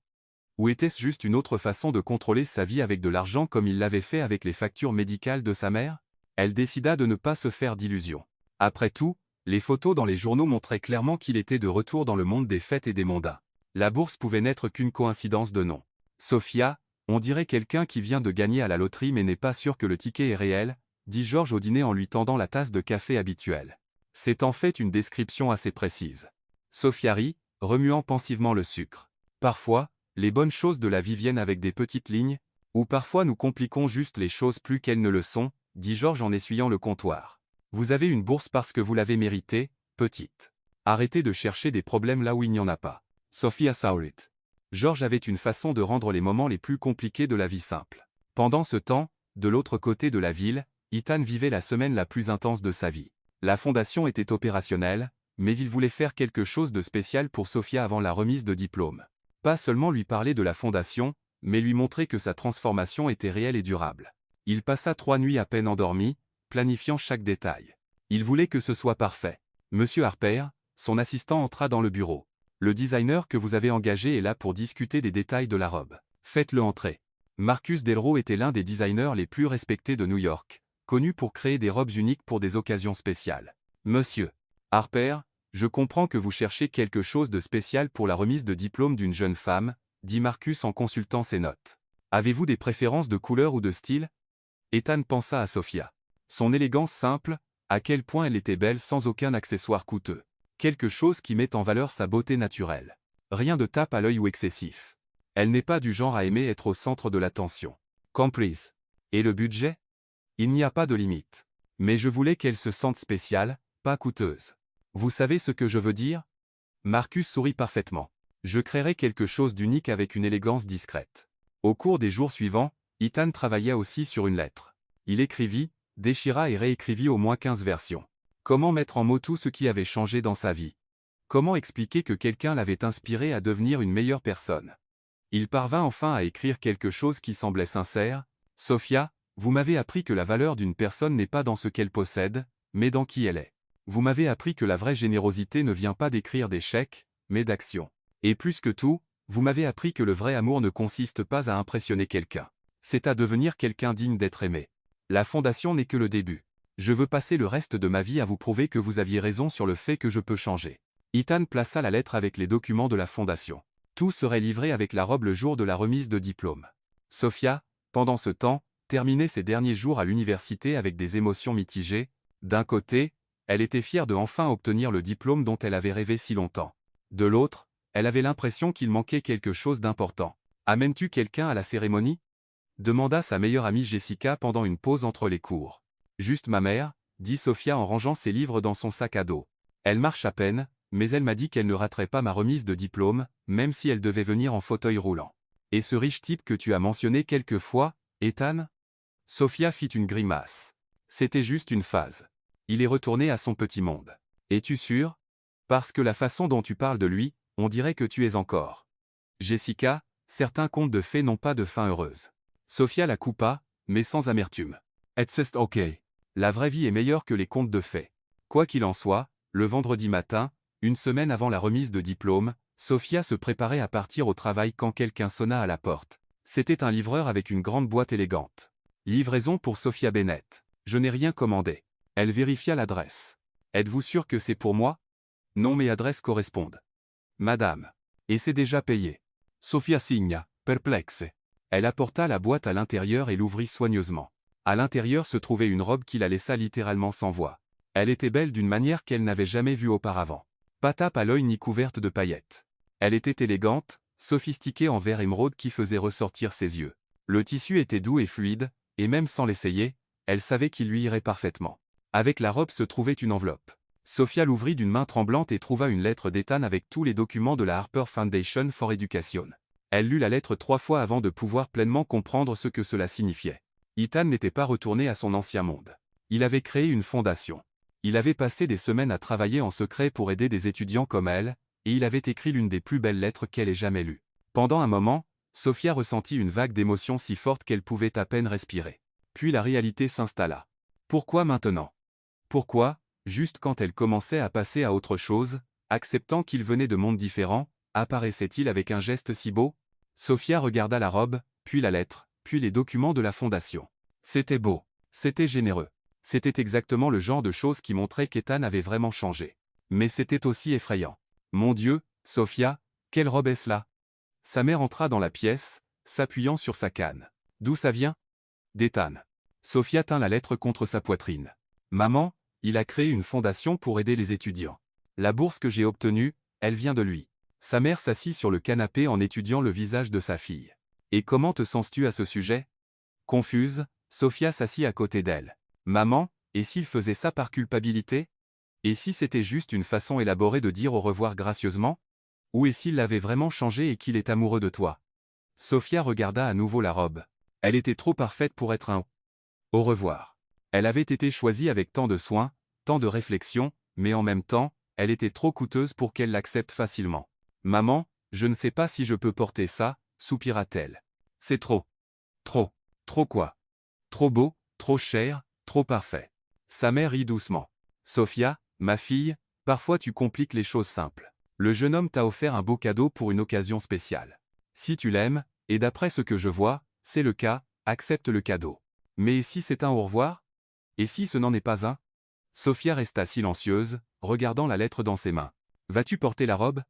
Ou était-ce juste une autre façon de contrôler sa vie avec de l'argent comme il l'avait fait avec les factures médicales de sa mère? Elle décida de ne pas se faire d'illusions. Après tout, les photos dans les journaux montraient clairement qu'il était de retour dans le monde des fêtes et des mondains. La bourse pouvait n'être qu'une coïncidence de nom. Sophia, on dirait quelqu'un qui vient de gagner à la loterie mais n'est pas sûr que le ticket est réel, dit George au dîner en lui tendant la tasse de café habituelle. C'est en fait une description assez précise. Sophia rit, remuant pensivement le sucre. Parfois, les bonnes choses de la vie viennent avec des petites lignes, ou parfois nous compliquons juste les choses plus qu'elles ne le sont, dit George en essuyant le comptoir. Vous avez une bourse parce que vous l'avez méritée, petite. Arrêtez de chercher des problèmes là où il n'y en a pas. Sophia saw it. George avait une façon de rendre les moments les plus compliqués de la vie simple. Pendant ce temps, de l'autre côté de la ville, Ethan vivait la semaine la plus intense de sa vie. La fondation était opérationnelle, mais il voulait faire quelque chose de spécial pour Sophia avant la remise de diplôme. Pas seulement lui parler de la fondation, mais lui montrer que sa transformation était réelle et durable. Il passa 3 nuits à peine endormi, planifiant chaque détail. Il voulait que ce soit parfait. Monsieur Harper, son assistant entra dans le bureau. Le designer que vous avez engagé est là pour discuter des détails de la robe. Faites-le entrer. Marcus Delro était l'un des designers les plus respectés de New York, connu pour créer des robes uniques pour des occasions spéciales. Monsieur Harper, je comprends que vous cherchez quelque chose de spécial pour la remise de diplôme d'une jeune femme, dit Marcus en consultant ses notes. Avez-vous des préférences de couleur ou de style? Ethan pensa à Sophia. Son élégance simple, À quel point elle était belle sans aucun accessoire coûteux. Quelque chose qui met en valeur sa beauté naturelle. Rien de tape à l'œil ou excessif. Elle n'est pas du genre à aimer être au centre de l'attention. Comprise. Et le budget? Il n'y a pas de limite. Mais je voulais qu'elle se sente spéciale, pas coûteuse. Vous savez ce que je veux dire? Marcus sourit parfaitement. Je créerai quelque chose d'unique avec une élégance discrète. Au cours des jours suivants, Ethan travailla aussi sur une lettre. Il écrivit, déchira et réécrivit au moins 15 versions. Comment mettre en mots tout ce qui avait changé dans sa vie? Comment expliquer que quelqu'un l'avait inspiré à devenir une meilleure personne? Il parvint enfin à écrire quelque chose qui semblait sincère. Sophia, vous m'avez appris que la valeur d'une personne n'est pas dans ce qu'elle possède, mais dans qui elle est. Vous m'avez appris que la vraie générosité ne vient pas d'écrire des chèques, mais d'actions. Et plus que tout, vous m'avez appris que le vrai amour ne consiste pas à impressionner quelqu'un. C'est à devenir quelqu'un digne d'être aimé. La fondation n'est que le début. Je veux passer le reste de ma vie à vous prouver que vous aviez raison sur le fait que je peux changer. Ethan plaça la lettre avec les documents de la fondation. Tout serait livré avec la robe le jour de la remise de diplôme. Sophia, pendant ce temps, terminait ses derniers jours à l'université avec des émotions mitigées. D'un côté, elle était fière de enfin obtenir le diplôme dont elle avait rêvé si longtemps. De l'autre, elle avait l'impression qu'il manquait quelque chose d'important. « Amènes-tu quelqu'un à la cérémonie ?» demanda sa meilleure amie Jessica pendant une pause entre les cours. « Juste ma mère » dit Sophia en rangeant ses livres dans son sac à dos. Elle marche à peine, mais elle m'a dit qu'elle ne raterait pas ma remise de diplôme, même si elle devait venir en fauteuil roulant. « Et ce riche type que tu as mentionné quelques fois, Ethan ?» Sophia fit une grimace. C'était juste une phase. Il est retourné à son petit monde. « Es-tu sûr? Parce que la façon dont tu parles de lui, on dirait que tu es encore. » Jessica, certains contes de fées n'ont pas de fin heureuse. Sophia la coupa, mais sans amertume. « It's ok. La vraie vie est meilleure que les contes de fées. » Quoi qu'il en soit, le vendredi matin, une semaine avant la remise de diplôme, Sophia se préparait à partir au travail quand quelqu'un sonna à la porte. C'était un livreur avec une grande boîte élégante. « Livraison pour Sophia Bennett. Je n'ai rien commandé. » Elle vérifia l'adresse. « Êtes-vous sûr que c'est pour moi? » « Non, mes adresses correspondent. »« Madame. Et c'est déjà payé. » Sophia signa, perplexe. Elle apporta la boîte à l'intérieur et l'ouvrit soigneusement. À l'intérieur se trouvait une robe qui la laissa littéralement sans voix. Elle était belle d'une manière qu'elle n'avait jamais vue auparavant. Pas tape à l'œil ni couverte de paillettes. Elle était élégante, sophistiquée en vert émeraude qui faisait ressortir ses yeux. Le tissu était doux et fluide, et même sans l'essayer, elle savait qu'il lui irait parfaitement. Avec la robe se trouvait une enveloppe. Sophia l'ouvrit d'une main tremblante et trouva une lettre d'Ethan avec tous les documents de la Harper Foundation for Education. Elle lut la lettre 3 fois avant de pouvoir pleinement comprendre ce que cela signifiait. Ethan n'était pas retourné à son ancien monde. Il avait créé une fondation. Il avait passé des semaines à travailler en secret pour aider des étudiants comme elle, et il avait écrit l'une des plus belles lettres qu'elle ait jamais lues. Pendant un moment, Sophia ressentit une vague d'émotion si forte qu'elle pouvait à peine respirer. Puis la réalité s'installa. Pourquoi maintenant? Pourquoi, juste quand elle commençait à passer à autre chose, acceptant qu'il venait de mondes différents, apparaissait-il avec un geste si beau? Sophia regarda la robe, puis la lettre, puis les documents de la fondation. C'était beau, c'était généreux. C'était exactement le genre de choses qui montrait qu'Ethan avait vraiment changé. Mais c'était aussi effrayant. Mon Dieu, Sophia, quelle robe est-ce là? Sa mère entra dans la pièce, s'appuyant sur sa canne. D'où ça vient? D'Ethan. Sophia tint la lettre contre sa poitrine. Maman, il a créé une fondation pour aider les étudiants. La bourse que j'ai obtenue, elle vient de lui. Sa mère s'assit sur le canapé en étudiant le visage de sa fille. Et comment te sens-tu à ce sujet? Confuse, Sophia s'assit à côté d'elle. Maman, et s'il faisait ça par culpabilité? Et si c'était juste une façon élaborée de dire au revoir gracieusement? Ou et s'il l'avait vraiment changé et qu'il est amoureux de toi? Sophia regarda à nouveau la robe. Elle était trop parfaite pour être un au revoir. Elle avait été choisie avec tant de soin, tant de réflexion, mais en même temps, elle était trop coûteuse pour qu'elle l'accepte facilement. Maman, je ne sais pas si je peux porter ça, soupira-t-elle. C'est trop. Trop. Trop quoi? Trop beau, trop cher, trop parfait. Sa mère rit doucement. Sophia, ma fille, parfois tu compliques les choses simples. Le jeune homme t'a offert un beau cadeau pour une occasion spéciale. Si tu l'aimes, et d'après ce que je vois, c'est le cas, accepte le cadeau. Mais et si c'est un au revoir? Et si ce n'en est pas un? Sophia resta silencieuse, regardant la lettre dans ses mains. Vas-tu porter la robe?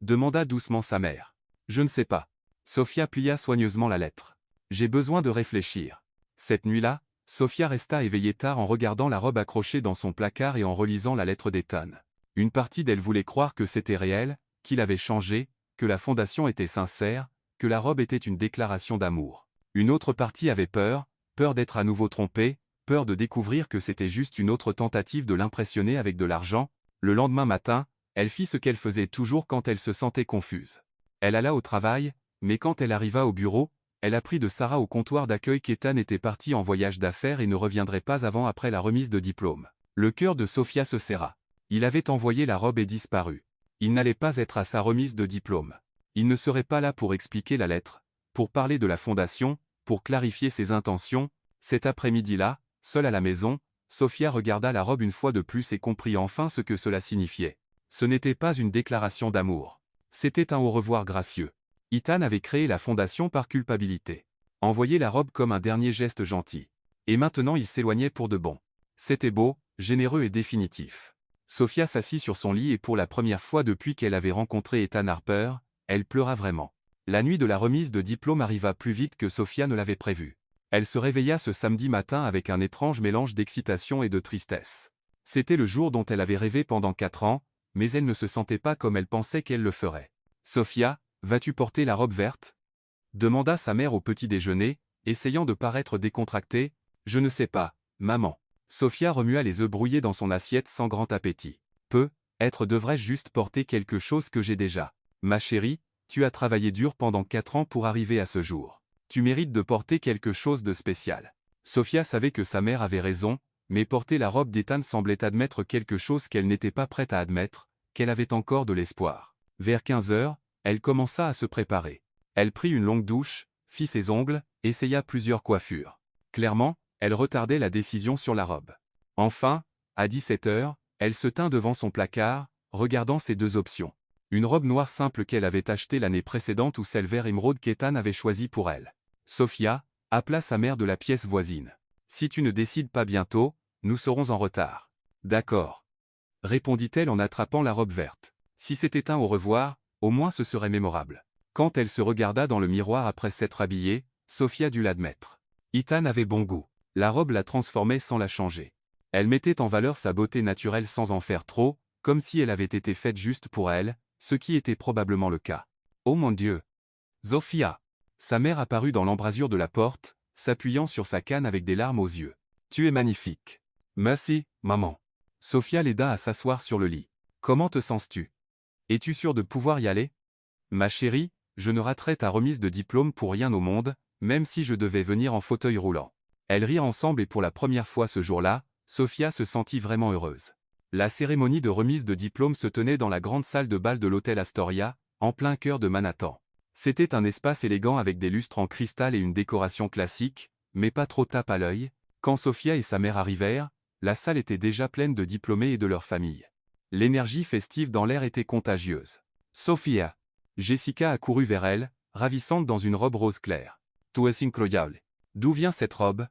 Demanda doucement sa mère. Je ne sais pas. Sophia plia soigneusement la lettre. J'ai besoin de réfléchir. Cette nuit-là, Sophia resta éveillée tard en regardant la robe accrochée dans son placard et en relisant la lettre d'Ethan. Une partie d'elle voulait croire que c'était réel, qu'il avait changé, que la fondation était sincère, que la robe était une déclaration d'amour. Une autre partie avait peur, peur d'être à nouveau trompée, peur de découvrir que c'était juste une autre tentative de l'impressionner avec de l'argent. Le lendemain matin, elle fit ce qu'elle faisait toujours quand elle se sentait confuse. Elle alla au travail, mais quand elle arriva au bureau, elle apprit de Sarah au comptoir d'accueil qu'Ethan était parti en voyage d'affaires et ne reviendrait pas avant après la remise de diplôme. Le cœur de Sophia se serra. Il avait envoyé la robe et disparu. Il n'allait pas être à sa remise de diplôme. Il ne serait pas là pour expliquer la lettre, pour parler de la fondation, pour clarifier ses intentions. Cet après-midi-là, seule à la maison, Sophia regarda la robe une fois de plus et comprit enfin ce que cela signifiait. Ce n'était pas une déclaration d'amour. C'était un au revoir gracieux. Ethan avait créé la fondation par culpabilité. Envoyé la robe comme un dernier geste gentil. Et maintenant il s'éloignait pour de bon. C'était beau, généreux et définitif. Sophia s'assit sur son lit et pour la première fois depuis qu'elle avait rencontré Ethan Harper, elle pleura vraiment. La nuit de la remise de diplôme arriva plus vite que Sophia ne l'avait prévu. Elle se réveilla ce samedi matin avec un étrange mélange d'excitation et de tristesse. C'était le jour dont elle avait rêvé pendant 4 ans, mais elle ne se sentait pas comme elle pensait qu'elle le ferait. « Sophia, vas-tu porter la robe verte ?» demanda sa mère au petit déjeuner, essayant de paraître décontractée. « Je ne sais pas, maman. » Sophia remua les œufs brouillés dans son assiette sans grand appétit. « Être devrais-je juste porter quelque chose que j'ai déjà. Ma chérie, tu as travaillé dur pendant 4 ans pour arriver à ce jour. Tu mérites de porter quelque chose de spécial. » Sophia savait que sa mère avait raison, mais porter la robe d'Ethan semblait admettre quelque chose qu'elle n'était pas prête à admettre, qu'elle avait encore de l'espoir. Vers 15 heures, elle commença à se préparer. Elle prit une longue douche, fit ses ongles, essaya plusieurs coiffures. Clairement, elle retardait la décision sur la robe. Enfin, à 17 heures, elle se tint devant son placard, regardant ses 2 options. Une robe noire simple qu'elle avait achetée l'année précédente ou celle vert émeraude qu'Ethan avait choisie pour elle. Sophia appela sa mère de la pièce voisine. « Si tu ne décides pas bientôt, nous serons en retard. »« D'accord. » répondit-elle en attrapant la robe verte. Si c'était un au revoir, au moins ce serait mémorable. Quand elle se regarda dans le miroir après s'être habillée, Sophia dut l'admettre. Ethan avait bon goût. La robe la transformait sans la changer. Elle mettait en valeur sa beauté naturelle sans en faire trop, comme si elle avait été faite juste pour elle, ce qui était probablement le cas. « Oh mon Dieu! Sophia !» Sa mère apparut dans l'embrasure de la porte, s'appuyant sur sa canne avec des larmes aux yeux. « Tu es magnifique. »« Merci, maman. » Sophia l'aida à s'asseoir sur le lit. « Comment te sens-tu? Es-tu sûre de pouvoir y aller? »« Ma chérie, je ne raterai ta remise de diplôme pour rien au monde, même si je devais venir en fauteuil roulant. » Elles rirent ensemble et pour la première fois ce jour-là, Sophia se sentit vraiment heureuse. La cérémonie de remise de diplôme se tenait dans la grande salle de bal de l'hôtel Astoria, en plein cœur de Manhattan. C'était un espace élégant avec des lustres en cristal et une décoration classique, mais pas trop tape à l'œil. Quand Sophia et sa mère arrivèrent, la salle était déjà pleine de diplômés et de leurs familles. L'énergie festive dans l'air était contagieuse. « Sophia !» Jessica accourut vers elle, ravissante dans une robe rose clair. « Tu es incroyable. D'où vient cette robe? »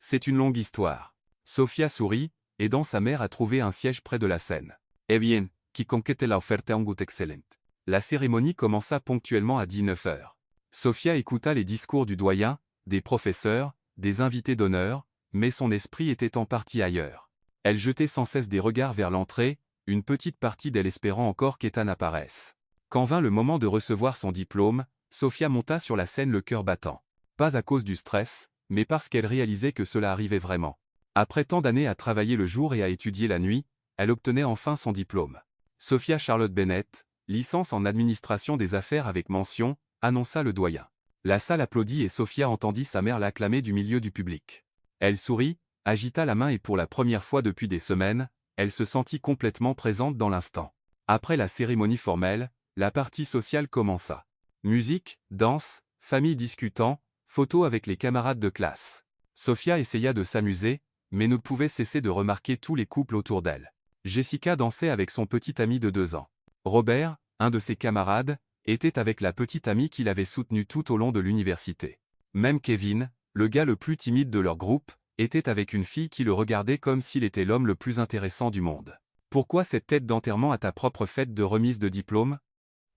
C'est une longue histoire. Sophia sourit, aidant sa mère à trouver un siège près de la scène. « Eh bien, quiconque te l'a offerte un goût excellent. » La cérémonie commença ponctuellement à 19 heures. Sophia écouta les discours du doyen, des professeurs, des invités d'honneur, mais son esprit était en partie ailleurs. Elle jetait sans cesse des regards vers l'entrée, une petite partie d'elle espérant encore qu'Ethan apparaisse. Quand vint le moment de recevoir son diplôme, Sophia monta sur la scène le cœur battant. Pas à cause du stress, mais parce qu'elle réalisait que cela arrivait vraiment. Après tant d'années à travailler le jour et à étudier la nuit, elle obtenait enfin son diplôme. Sophia Charlotte Bennett, licence en administration des affaires avec mention, annonça le doyen. La salle applaudit et Sophia entendit sa mère l'acclamer du milieu du public. Elle sourit, agita la main et pour la première fois depuis des semaines, elle se sentit complètement présente dans l'instant. Après la cérémonie formelle, la partie sociale commença. Musique, danse, famille discutant, photos avec les camarades de classe. Sophia essaya de s'amuser, mais ne pouvait cesser de remarquer tous les couples autour d'elle. Jessica dansait avec son petit ami de 2 ans. Robert, un de ses camarades, était avec la petite amie qu'il avait soutenue tout au long de l'université. Même Kevin, le gars le plus timide de leur groupe, était avec une fille qui le regardait comme s'il était l'homme le plus intéressant du monde. « Pourquoi cette tête d'enterrement à ta propre fête de remise de diplôme ?»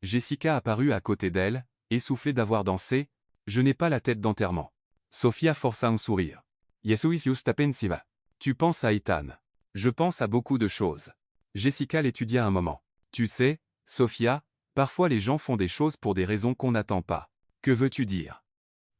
Jessica apparut à côté d'elle, essoufflée d'avoir dansé. « Je n'ai pas la tête d'enterrement. » Sophia força un sourire. « Jesus pensiva. Tu penses à Ethan. Je pense à beaucoup de choses. Jessica l'étudia un moment. Tu sais, Sophia, parfois les gens font des choses pour des raisons qu'on n'attend pas. Que veux-tu dire?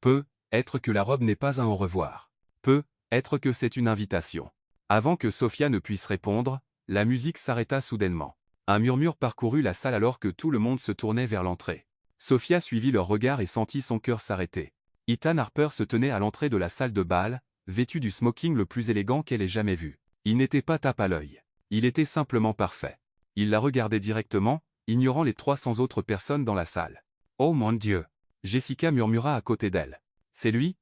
Peut-être que la robe n'est pas un au revoir. Peut-être que c'est une invitation. Avant que Sophia ne puisse répondre, la musique s'arrêta soudainement. Un murmure parcourut la salle alors que tout le monde se tournait vers l'entrée. Sophia suivit leur regard et sentit son cœur s'arrêter. Ethan Harper se tenait à l'entrée de la salle de bal, vêtu du smoking le plus élégant qu'elle ait jamais vu. Il n'était pas tape à l'œil. Il était simplement parfait. Il la regardait directement, ignorant les 300 autres personnes dans la salle. « Oh mon Dieu !» Jessica murmura à côté d'elle. « C'est lui ?»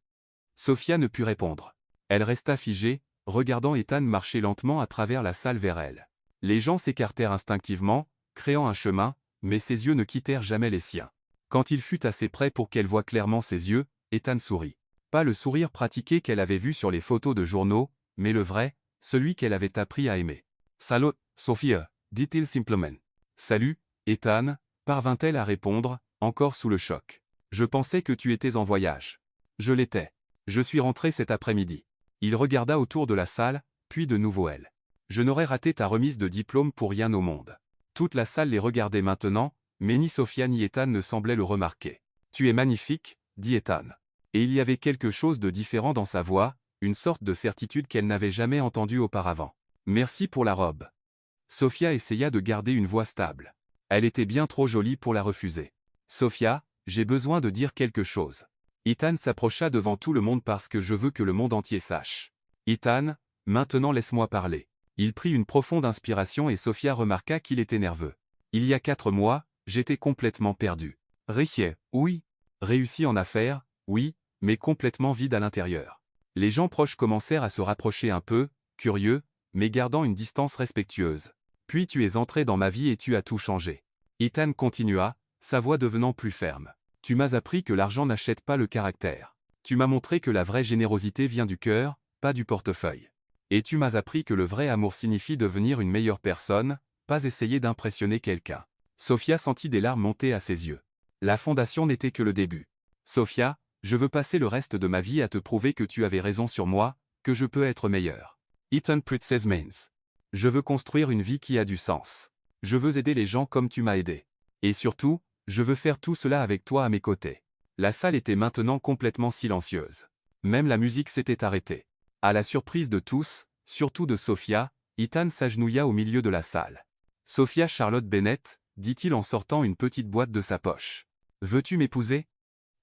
Sophia ne put répondre. Elle resta figée, regardant Ethan marcher lentement à travers la salle vers elle. Les gens s'écartèrent instinctivement, créant un chemin, mais ses yeux ne quittèrent jamais les siens. Quand il fut assez près pour qu'elle voie clairement ses yeux, Ethan sourit. Pas le sourire pratiqué qu'elle avait vu sur les photos de journaux, mais le vrai, celui qu'elle avait appris à aimer. « Salut, Sophia », dit-il simplement. « Salut, Ethan », parvint-elle à répondre, encore sous le choc. « Je pensais que tu étais en voyage. »« Je l'étais. Je suis rentré cet après-midi. » Il regarda autour de la salle, puis de nouveau elle. « Je n'aurais raté ta remise de diplôme pour rien au monde. » Toute la salle les regardait maintenant, mais ni Sophia ni Ethan ne semblaient le remarquer. « Tu es magnifique », dit Ethan. Et il y avait quelque chose de différent dans sa voix, une sorte de certitude qu'elle n'avait jamais entendue auparavant. « Merci pour la robe. » Sophia essaya de garder une voix stable. Elle était bien trop jolie pour la refuser. « Sophia, j'ai besoin de dire quelque chose. » Ethan s'approcha devant tout le monde parce que je veux que le monde entier sache. « Ethan, maintenant laisse-moi parler. » Il prit une profonde inspiration et Sophia remarqua qu'il était nerveux. « Il y a 4 mois, j'étais complètement perdu. Riche, oui. Réussi en affaires, oui, mais complètement vide à l'intérieur. » Les gens proches commencèrent à se rapprocher un peu, curieux, mais gardant une distance respectueuse. « Puis tu es entré dans ma vie et tu as tout changé. » Ethan continua, sa voix devenant plus ferme. « Tu m'as appris que l'argent n'achète pas le caractère. Tu m'as montré que la vraie générosité vient du cœur, pas du portefeuille. Et tu m'as appris que le vrai amour signifie devenir une meilleure personne, pas essayer d'impressionner quelqu'un. » Sophia sentit des larmes monter à ses yeux. La fondation n'était que le début. « Sophia, je veux passer le reste de ma vie à te prouver que tu avais raison sur moi, que je peux être meilleur. » Ethan Princess Mains. Je veux construire une vie qui a du sens. Je veux aider les gens comme tu m'as aidé. Et surtout, je veux faire tout cela avec toi à mes côtés. La salle était maintenant complètement silencieuse. Même la musique s'était arrêtée. À la surprise de tous, surtout de Sophia, Ethan s'agenouilla au milieu de la salle. « Sophia Charlotte Bennett », dit-il en sortant une petite boîte de sa poche. « Veux-tu m'épouser »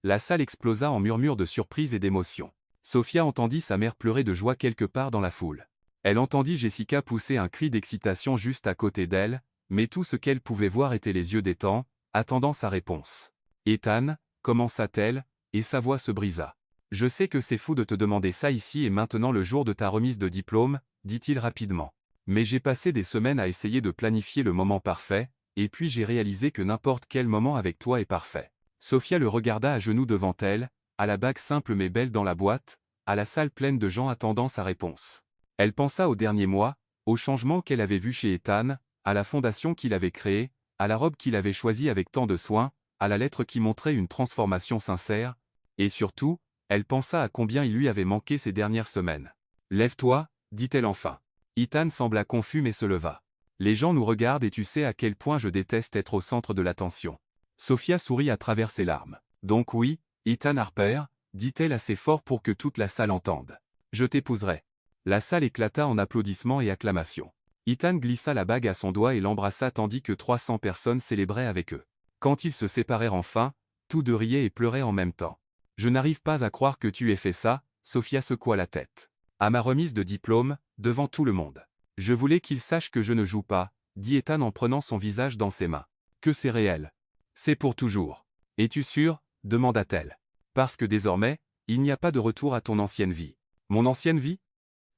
La salle explosa en murmures de surprise et d'émotion. Sophia entendit sa mère pleurer de joie quelque part dans la foule. Elle entendit Jessica pousser un cri d'excitation juste à côté d'elle, mais tout ce qu'elle pouvait voir était les yeux d'Ethan, attendant sa réponse. « Ethan » commença-t-elle, et sa voix se brisa. « Je sais que c'est fou de te demander ça ici et maintenant le jour de ta remise de diplôme, dit-il rapidement. Mais j'ai passé des semaines à essayer de planifier le moment parfait, et puis j'ai réalisé que n'importe quel moment avec toi est parfait. » Sophia le regarda à genoux devant elle, à la bague simple mais belle dans la boîte, à la salle pleine de gens attendant sa réponse. Elle pensa aux derniers mois, aux changements qu'elle avait vus chez Ethan, à la fondation qu'il avait créée, à la robe qu'il avait choisie avec tant de soin, à la lettre qui montrait une transformation sincère, et surtout, elle pensa à combien il lui avait manqué ces dernières semaines. « Lève-toi » dit-elle enfin. Ethan sembla confus mais se leva. « Les gens nous regardent et tu sais à quel point je déteste être au centre de l'attention. » Sophia sourit à travers ses larmes. « Donc oui, Ethan Harper, dit-elle assez fort pour que toute la salle entende. Je t'épouserai. » La salle éclata en applaudissements et acclamations. Ethan glissa la bague à son doigt et l'embrassa tandis que 300 personnes célébraient avec eux. Quand ils se séparèrent enfin, tous deux riaient et pleuraient en même temps. « Je n'arrive pas à croire que tu aies fait ça », Sophia secoua la tête. « À ma remise de diplôme, devant tout le monde. Je voulais qu'ils sachent que je ne joue pas, dit Ethan en prenant son visage dans ses mains. Que c'est réel. C'est pour toujours. Es-tu sûr, demanda-t-elle. Parce que désormais, il n'y a pas de retour à ton ancienne vie. Mon ancienne vie?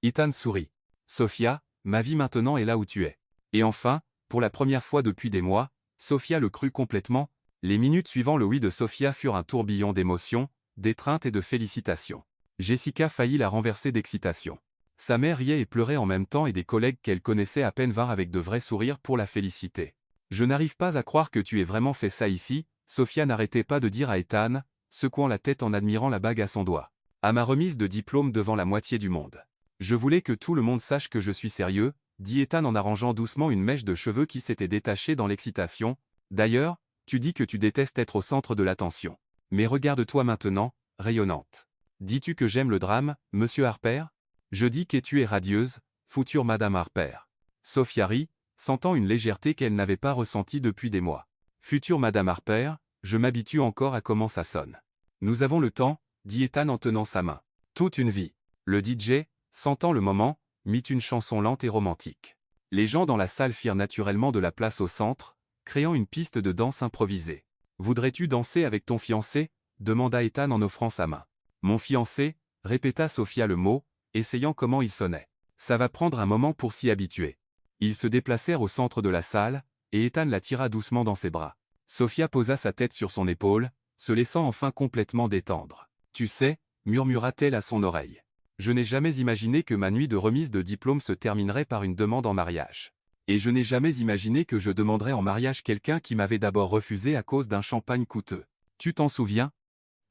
Ethan sourit. Sophia, ma vie maintenant est là où tu es. Et enfin, pour la première fois depuis des mois, Sophia le crut complètement. Les minutes suivant le oui de Sophia furent un tourbillon d'émotions, d'étreinte et de félicitations. Jessica faillit la renverser d'excitation. Sa mère riait et pleurait en même temps et des collègues qu'elle connaissait à peine vinrent avec de vrais sourires pour la féliciter. Je n'arrive pas à croire que tu aies vraiment fait ça ici, Sophia n'arrêtait pas de dire à Ethan, secouant la tête en admirant la bague à son doigt. À ma remise de diplôme devant la moitié du monde. Je voulais que tout le monde sache que je suis sérieux, dit Ethan en arrangeant doucement une mèche de cheveux qui s'était détachée dans l'excitation. D'ailleurs, tu dis que tu détestes être au centre de l'attention. Mais regarde-toi maintenant, rayonnante. Dis-tu que j'aime le drame, monsieur Harper? Je dis que tu es radieuse, future madame Harper. Sophia rit, sentant une légèreté qu'elle n'avait pas ressentie depuis des mois. Future madame Harper, je m'habitue encore à comment ça sonne. Nous avons le temps, dit Ethan en tenant sa main. Toute une vie. Le DJ, sentant le moment, mit une chanson lente et romantique. Les gens dans la salle firent naturellement de la place au centre, créant une piste de danse improvisée. Voudrais-tu danser avec ton fiancé? Demanda Ethan en offrant sa main. Mon fiancé, répéta Sophia le mot, essayant comment il sonnait. Ça va prendre un moment pour s'y habituer. Ils se déplacèrent au centre de la salle, et Ethan la tira doucement dans ses bras. Sophia posa sa tête sur son épaule, se laissant enfin complètement détendre. Tu sais, murmura-t-elle à son oreille. Je n'ai jamais imaginé que ma nuit de remise de diplôme se terminerait par une demande en mariage. Et je n'ai jamais imaginé que je demanderais en mariage quelqu'un qui m'avait d'abord refusé à cause d'un champagne coûteux. Tu t'en souviens?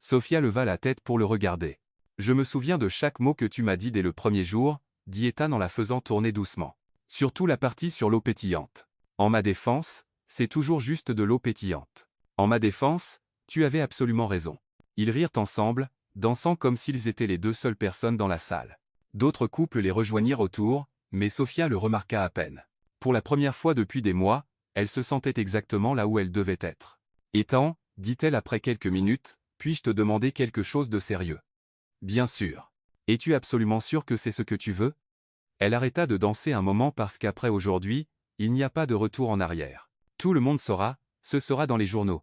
Sophia leva la tête pour le regarder. Je me souviens de chaque mot que tu m'as dit dès le premier jour, dit Ethan en la faisant tourner doucement. Surtout la partie sur l'eau pétillante. En ma défense, c'est toujours juste de l'eau pétillante. En ma défense, tu avais absolument raison. Ils rirent ensemble, dansant comme s'ils étaient les deux seules personnes dans la salle. D'autres couples les rejoignirent autour, mais Sophia le remarqua à peine. Pour la première fois depuis des mois, elle se sentait exactement là où elle devait être. Ethan, dit-elle après quelques minutes, puis-je te demander quelque chose de sérieux? Bien sûr. Es-tu absolument sûr que c'est ce que tu veux? Elle arrêta de danser un moment parce qu'après aujourd'hui, il n'y a pas de retour en arrière. Tout le monde saura, ce sera dans les journaux.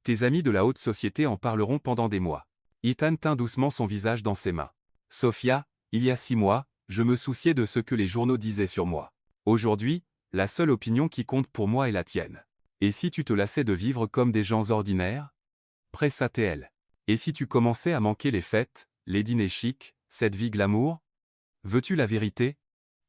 Tes amis de la haute société en parleront pendant des mois. Ethan tint doucement son visage dans ses mains. Sophia, il y a 6 mois, je me souciais de ce que les journaux disaient sur moi. Aujourd'hui, la seule opinion qui compte pour moi est la tienne. Et si tu te lassais de vivre comme des gens ordinaires? Pressa-t-elle. Et si tu commençais à manquer les fêtes, les dîners chics, cette vie glamour? Veux-tu la vérité?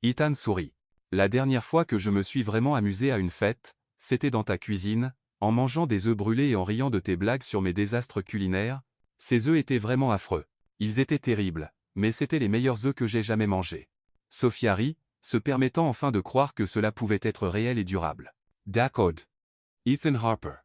Ethan sourit. La dernière fois que je me suis vraiment amusé à une fête, c'était dans ta cuisine, en mangeant des œufs brûlés et en riant de tes blagues sur mes désastres culinaires. Ces œufs étaient vraiment affreux. Ils étaient terribles, mais c'étaient les meilleurs œufs que j'ai jamais mangés. Sophia rit, se permettant enfin de croire que cela pouvait être réel et durable. D'accord. Ethan Harper.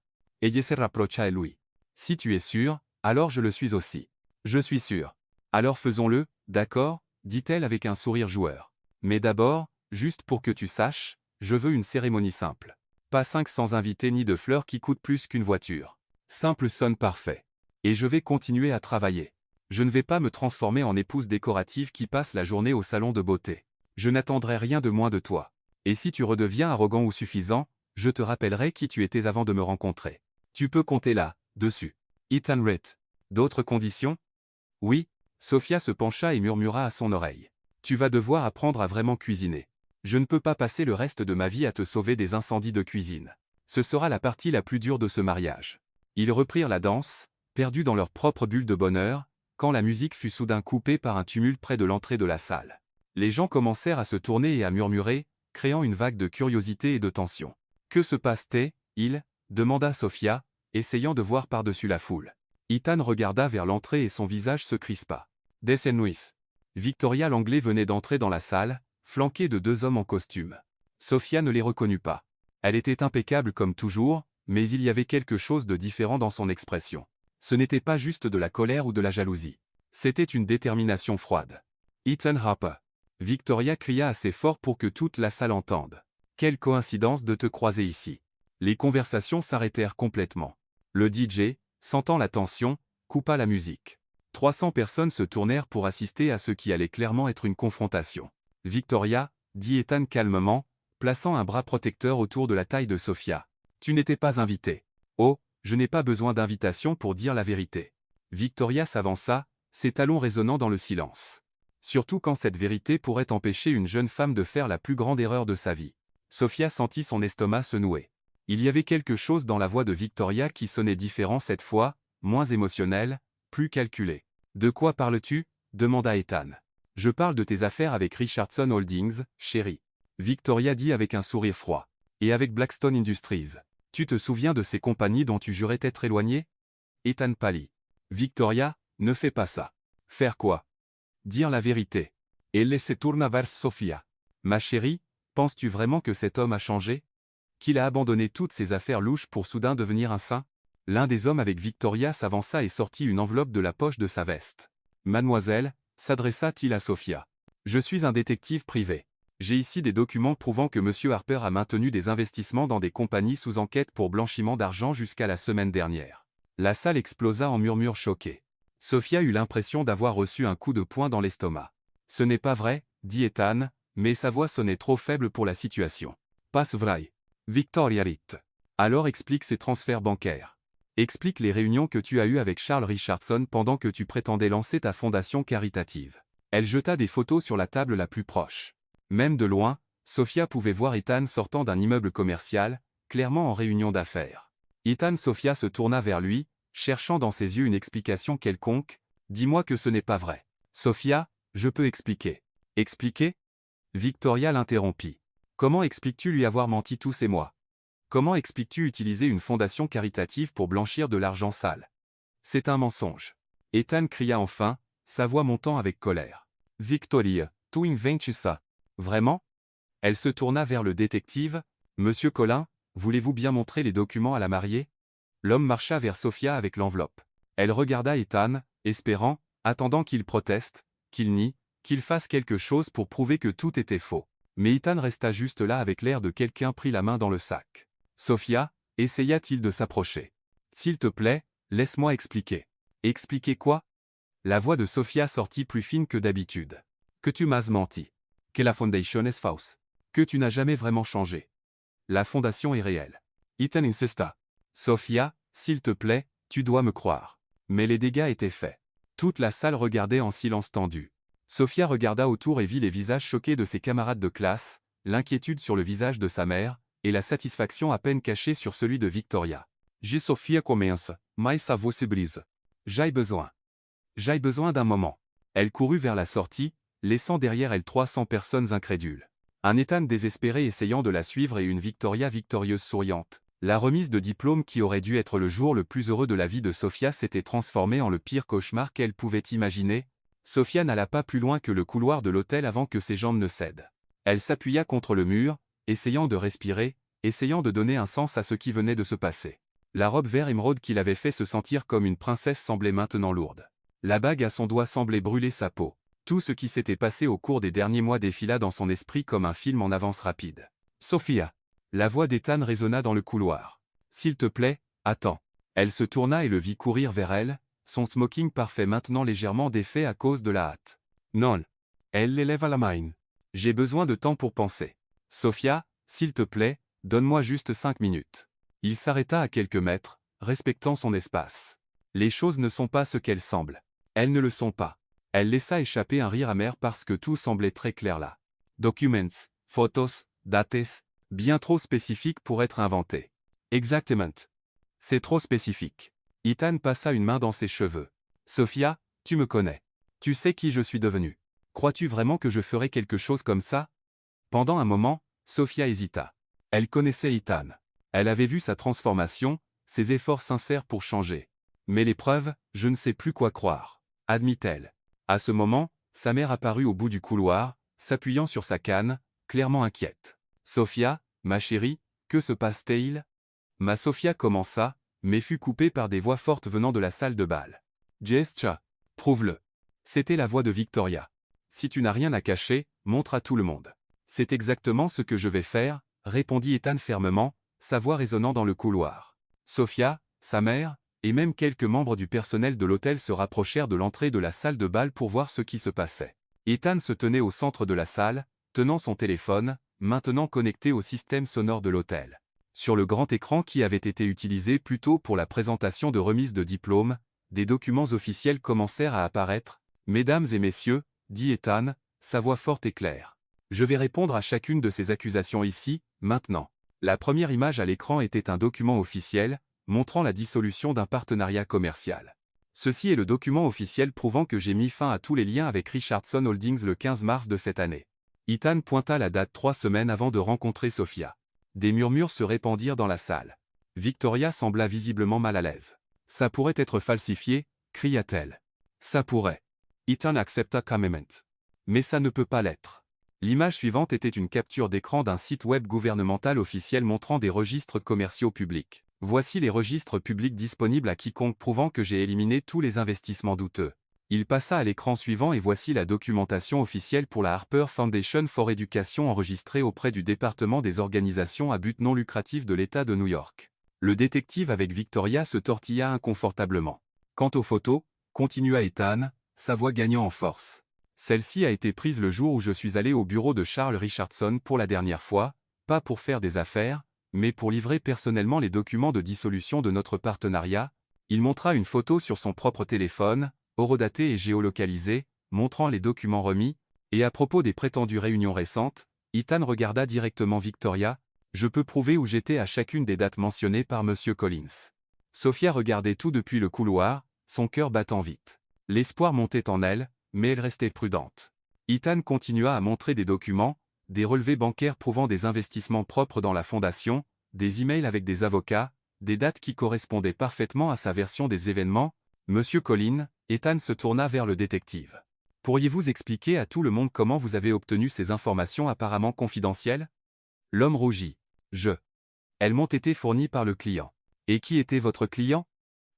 Ella se rapprocha de lui. Si tu es sûr, alors je le suis aussi. Je suis sûr. Alors faisons-le, d'accord, dit-elle avec un sourire joueur. Mais d'abord, juste pour que tu saches, je veux une cérémonie simple. Pas 500 invités ni de fleurs qui coûtent plus qu'une voiture. Simple sonne parfait. Et je vais continuer à travailler. Je ne vais pas me transformer en épouse décorative qui passe la journée au salon de beauté. Je n'attendrai rien de moins de toi. Et si tu redeviens arrogant ou suffisant, je te rappellerai qui tu étais avant de me rencontrer. Tu peux compter là, dessus. Ethan Ritt. D'autres conditions? Oui. Sophia se pencha et murmura à son oreille. Tu vas devoir apprendre à vraiment cuisiner. Je ne peux pas passer le reste de ma vie à te sauver des incendies de cuisine. Ce sera la partie la plus dure de ce mariage. Ils reprirent la danse, perdus dans leur propre bulle de bonheur, quand la musique fut soudain coupée par un tumulte près de l'entrée de la salle. Les gens commencèrent à se tourner et à murmurer, créant une vague de curiosité et de tension. Que se passe-t-il? Demanda Sophia, essayant de voir par-dessus la foule. Ethan regarda vers l'entrée et son visage se crispa. Des Nuis. Victoria Langlais venait d'entrer dans la salle, flanquée de 2 hommes en costume. Sophia ne les reconnut pas. Elle était impeccable comme toujours, mais il y avait quelque chose de différent dans son expression. Ce n'était pas juste de la colère ou de la jalousie. C'était une détermination froide. Ethan Harper. Victoria cria assez fort pour que toute la salle entende. Quelle coïncidence de te croiser ici. Les conversations s'arrêtèrent complètement. Le DJ, sentant la tension, coupa la musique. 300 personnes se tournèrent pour assister à ce qui allait clairement être une confrontation. Victoria, dit Ethan calmement, plaçant un bras protecteur autour de la taille de Sophia. Tu n'étais pas invitée. Oh, je n'ai pas besoin d'invitation pour dire la vérité. Victoria s'avança, ses talons résonnant dans le silence. Surtout quand cette vérité pourrait empêcher une jeune femme de faire la plus grande erreur de sa vie. Sophia sentit son estomac se nouer. Il y avait quelque chose dans la voix de Victoria qui sonnait différent cette fois, moins émotionnel, plus calculé. De quoi parles-tu? Demanda Ethan. Je parle de tes affaires avec Richardson Holdings, chérie. Victoria dit avec un sourire froid. Et avec Blackstone Industries. Tu te souviens de ces compagnies dont tu jurais t'être éloigné? Ethan pâlit. Victoria, ne fais pas ça. Faire quoi? Dire la vérité. Elle se tourna vers Sofia. Ma chérie, penses-tu vraiment que cet homme a changé? Qu'il a abandonné toutes ses affaires louches pour soudain devenir un saint? L'un des hommes avec Victoria s'avança et sortit une enveloppe de la poche de sa veste. Mademoiselle, s'adressa-t-il à Sofia. Je suis un détective privé. J'ai ici des documents prouvant que M. Harper a maintenu des investissements dans des compagnies sous enquête pour blanchiment d'argent jusqu'à la semaine dernière. La salle explosa en murmures choqués. Sofia eut l'impression d'avoir reçu un coup de poing dans l'estomac. Ce n'est pas vrai, dit Ethan, mais sa voix sonnait trop faible pour la situation. Pas vrai. Victoria rit. Alors explique ces transferts bancaires. Explique les réunions que tu as eues avec Charles Richardson pendant que tu prétendais lancer ta fondation caritative. Elle jeta des photos sur la table la plus proche. Même de loin, Sofia pouvait voir Ethan sortant d'un immeuble commercial, clairement en réunion d'affaires. Sofia se tourna vers lui, cherchant dans ses yeux une explication quelconque. Dis-moi que ce n'est pas vrai. Sofia, je peux expliquer. Expliquer? Victoria l'interrompit. Comment expliques-tu lui avoir menti tous ces mois? Comment expliques-tu utiliser une fondation caritative pour blanchir de l'argent sale? C'est un mensonge. Ethan cria enfin, sa voix montant avec colère. Victoria, tu inventes ça. Vraiment? Elle se tourna vers le détective. Monsieur Collin, voulez-vous bien montrer les documents à la mariée? L'homme marcha vers Sofia avec l'enveloppe. Elle regarda Ethan, espérant, attendant qu'il proteste, qu'il nie, qu'il fasse quelque chose pour prouver que tout était faux. Mais Ethan resta juste là avec l'air de quelqu'un pris la main dans le sac. Sofia, essaya-t-il de s'approcher. S'il te plaît, laisse-moi expliquer. Expliquer quoi? La voix de Sofia sortit plus fine que d'habitude. Que tu m'as menti. Que la fondation est fausse. Que tu n'as jamais vraiment changé. La fondation est réelle. Ethan insista. Sofia, s'il te plaît, tu dois me croire. Mais les dégâts étaient faits. Toute la salle regardait en silence tendu. Sofia regarda autour et vit les visages choqués de ses camarades de classe, l'inquiétude sur le visage de sa mère, et la satisfaction à peine cachée sur celui de Victoria. J'ai Sofia commence, mais sa voix se brise. J'ai besoin d'un moment. Elle courut vers la sortie, laissant derrière elle 300 personnes incrédules. Un Ethan désespéré essayant de la suivre et une Victoria victorieuse souriante. La remise de diplôme qui aurait dû être le jour le plus heureux de la vie de Sofia s'était transformée en le pire cauchemar qu'elle pouvait imaginer. Sofia n'alla pas plus loin que le couloir de l'hôtel avant que ses jambes ne cèdent. Elle s'appuya contre le mur, essayant de respirer, essayant de donner un sens à ce qui venait de se passer. La robe vert émeraude qui l'avait fait se sentir comme une princesse semblait maintenant lourde. La bague à son doigt semblait brûler sa peau. Tout ce qui s'était passé au cours des derniers mois défila dans son esprit comme un film en avance rapide. Sofia. La voix d'Ethan résonna dans le couloir. S'il te plaît, attends. Elle se tourna et le vit courir vers elle, son smoking parfait maintenant légèrement défait à cause de la hâte. Non. Elle l'élève à la main. J'ai besoin de temps pour penser. Sofia, s'il te plaît, donne-moi juste 5 minutes. Il s'arrêta à quelques mètres, respectant son espace. Les choses ne sont pas ce qu'elles semblent. Elles ne le sont pas. Elle laissa échapper un rire amer parce que tout semblait très clair là. Documents, photos, dates, bien trop spécifique pour être inventé. Exactement. C'est trop spécifique. Ethan passa une main dans ses cheveux. Sofia, tu me connais. Tu sais qui je suis devenu. Crois-tu vraiment que je ferais quelque chose comme ça? Pendant un moment, Sofia hésita. Elle connaissait Ethan. Elle avait vu sa transformation, ses efforts sincères pour changer. Mais les preuves, je ne sais plus quoi croire. Admit-elle. À ce moment, sa mère apparut au bout du couloir, s'appuyant sur sa canne, clairement inquiète. Sofia, ma chérie, que se passe-t-il? Ma Sofia commença, mais fut coupée par des voix fortes venant de la salle de bal. Gesture. Prouve-le. C'était la voix de Victoria. Si tu n'as rien à cacher, montre à tout le monde. C'est exactement ce que je vais faire, répondit Ethan fermement, sa voix résonnant dans le couloir. Sofia, sa mère, et même quelques membres du personnel de l'hôtel se rapprochèrent de l'entrée de la salle de bal pour voir ce qui se passait. Ethan se tenait au centre de la salle, tenant son téléphone, maintenant connecté au système sonore de l'hôtel. Sur le grand écran qui avait été utilisé plus tôt pour la présentation de remise de diplôme, des documents officiels commencèrent à apparaître. « Mesdames et messieurs, dit Ethan, sa voix forte et claire. Je vais répondre à chacune de ces accusations ici, maintenant. » La première image à l'écran était un document officiel, montrant la dissolution d'un partenariat commercial. Ceci est le document officiel prouvant que j'ai mis fin à tous les liens avec Richardson Holdings le 15 mars de cette année. Ethan pointa la date 3 semaines avant de rencontrer Sofia. Des murmures se répandirent dans la salle. Victoria sembla visiblement mal à l'aise. Ça pourrait être falsifié, cria-t-elle. Ça pourrait. Ethan accepta calmement. Mais ça ne peut pas l'être. L'image suivante était une capture d'écran d'un site web gouvernemental officiel montrant des registres commerciaux publics. Voici les registres publics disponibles à quiconque prouvant que j'ai éliminé tous les investissements douteux. Il passa à l'écran suivant et voici la documentation officielle pour la Harper Foundation for Education enregistrée auprès du département des organisations à but non lucratif de l'État de New York. Le détective avec Victoria se tortilla inconfortablement. Quant aux photos, continua Ethan, sa voix gagnant en force. Celle-ci a été prise le jour où je suis allé au bureau de Charles Richardson pour la dernière fois, pas pour faire des affaires, mais pour livrer personnellement les documents de dissolution de notre partenariat. Il montra une photo sur son propre téléphone, horodatée et géolocalisée, montrant les documents remis, et à propos des prétendues réunions récentes, Ethan regarda directement Victoria. Je peux prouver où j'étais à chacune des dates mentionnées par M. Collins. Sophia regardait tout depuis le couloir, son cœur battant vite. L'espoir montait en elle, mais elle restait prudente. Ethan continua à montrer des documents, des relevés bancaires prouvant des investissements propres dans la fondation, des emails avec des avocats, des dates qui correspondaient parfaitement à sa version des événements. Monsieur Collins, Ethan se tourna vers le détective. Pourriez-vous expliquer à tout le monde comment vous avez obtenu ces informations apparemment confidentielles? L'homme rougit. Elles m'ont été fournies par le client. Et qui était votre client?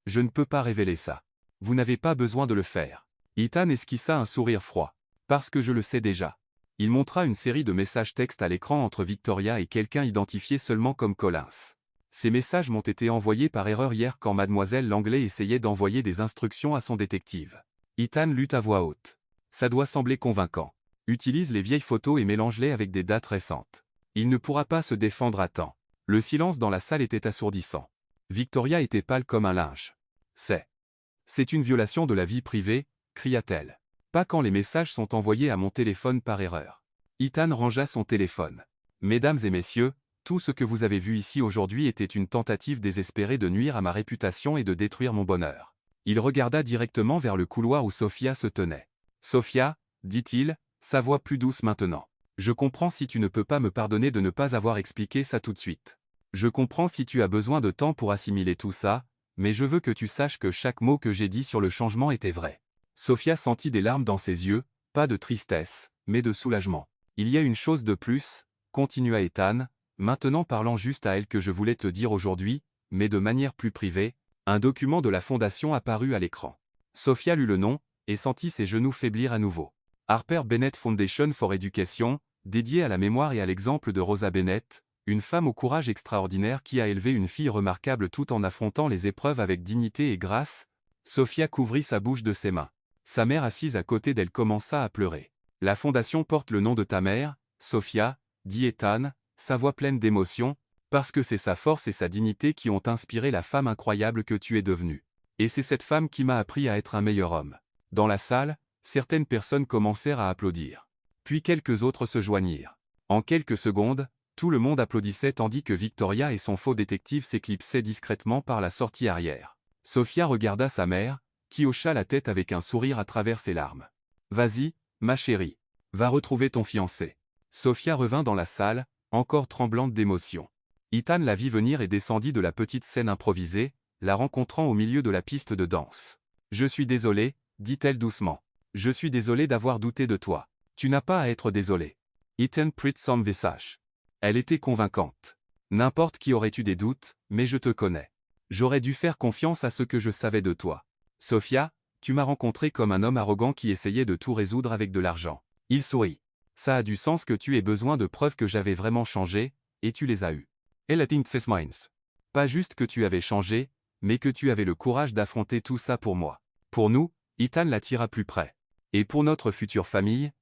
Je ne peux pas révéler ça. Vous n'avez pas besoin de le faire. Ethan esquissa un sourire froid. Parce que je le sais déjà. Il montra une série de messages textes à l'écran entre Victoria et quelqu'un identifié seulement comme Collins. Ces messages m'ont été envoyés par erreur hier quand mademoiselle Langley essayait d'envoyer des instructions à son détective. Ethan lut à voix haute. Ça doit sembler convaincant. Utilise les vieilles photos et mélange-les avec des dates récentes. Il ne pourra pas se défendre à temps. Le silence dans la salle était assourdissant. Victoria était pâle comme un linge. C'est une violation de la vie privée, cria-t-elle. Pas quand les messages sont envoyés à mon téléphone par erreur. Ethan rangea son téléphone. Mesdames et messieurs, tout ce que vous avez vu ici aujourd'hui était une tentative désespérée de nuire à ma réputation et de détruire mon bonheur. Il regarda directement vers le couloir où Sophia se tenait. Sophia, dit-il, sa voix plus douce maintenant. Je comprends si tu ne peux pas me pardonner de ne pas avoir expliqué ça tout de suite. Je comprends si tu as besoin de temps pour assimiler tout ça, mais je veux que tu saches que chaque mot que j'ai dit sur le changement était vrai. Sophia sentit des larmes dans ses yeux, pas de tristesse, mais de soulagement. Il y a une chose de plus, continua Ethan, maintenant parlant juste à elle que je voulais te dire aujourd'hui, mais de manière plus privée. Un document de la fondation apparut à l'écran. Sophia lut le nom, et sentit ses genoux faiblir à nouveau. Harper Bennett Foundation for Education, dédiée à la mémoire et à l'exemple de Rosa Bennett, une femme au courage extraordinaire qui a élevé une fille remarquable tout en affrontant les épreuves avec dignité et grâce. Sophia couvrit sa bouche de ses mains. Sa mère assise à côté d'elle commença à pleurer. La fondation porte le nom de ta mère, Sophia, dit Ethan, sa voix pleine d'émotion, parce que c'est sa force et sa dignité qui ont inspiré la femme incroyable que tu es devenue. Et c'est cette femme qui m'a appris à être un meilleur homme. Dans la salle, certaines personnes commencèrent à applaudir. Puis quelques autres se joignirent. En quelques secondes, tout le monde applaudissait tandis que Victoria et son faux détective s'éclipsaient discrètement par la sortie arrière. Sophia regarda sa mère, qui hocha la tête avec un sourire à travers ses larmes. « Vas-y, ma chérie. Va retrouver ton fiancé. » Sophia revint dans la salle, encore tremblante d'émotion. Ethan la vit venir et descendit de la petite scène improvisée, la rencontrant au milieu de la piste de danse. « Je suis désolée, dit-elle doucement. Je suis désolée d'avoir douté de toi. Tu n'as pas à être désolé. Ethan prit son visage. Elle était convaincante. N'importe qui aurait eu des doutes, mais je te connais. J'aurais dû faire confiance à ce que je savais de toi. Sophia, tu m'as rencontré comme un homme arrogant qui essayait de tout résoudre avec de l'argent. Il sourit. Ça a du sens que tu aies besoin de preuves que j'avais vraiment changé, et tu les as eues. Elle a think ses minds. Pas juste que tu avais changé, mais que tu avais le courage d'affronter tout ça pour moi. Pour nous, Ethan l'attira plus près. Et pour notre future famille,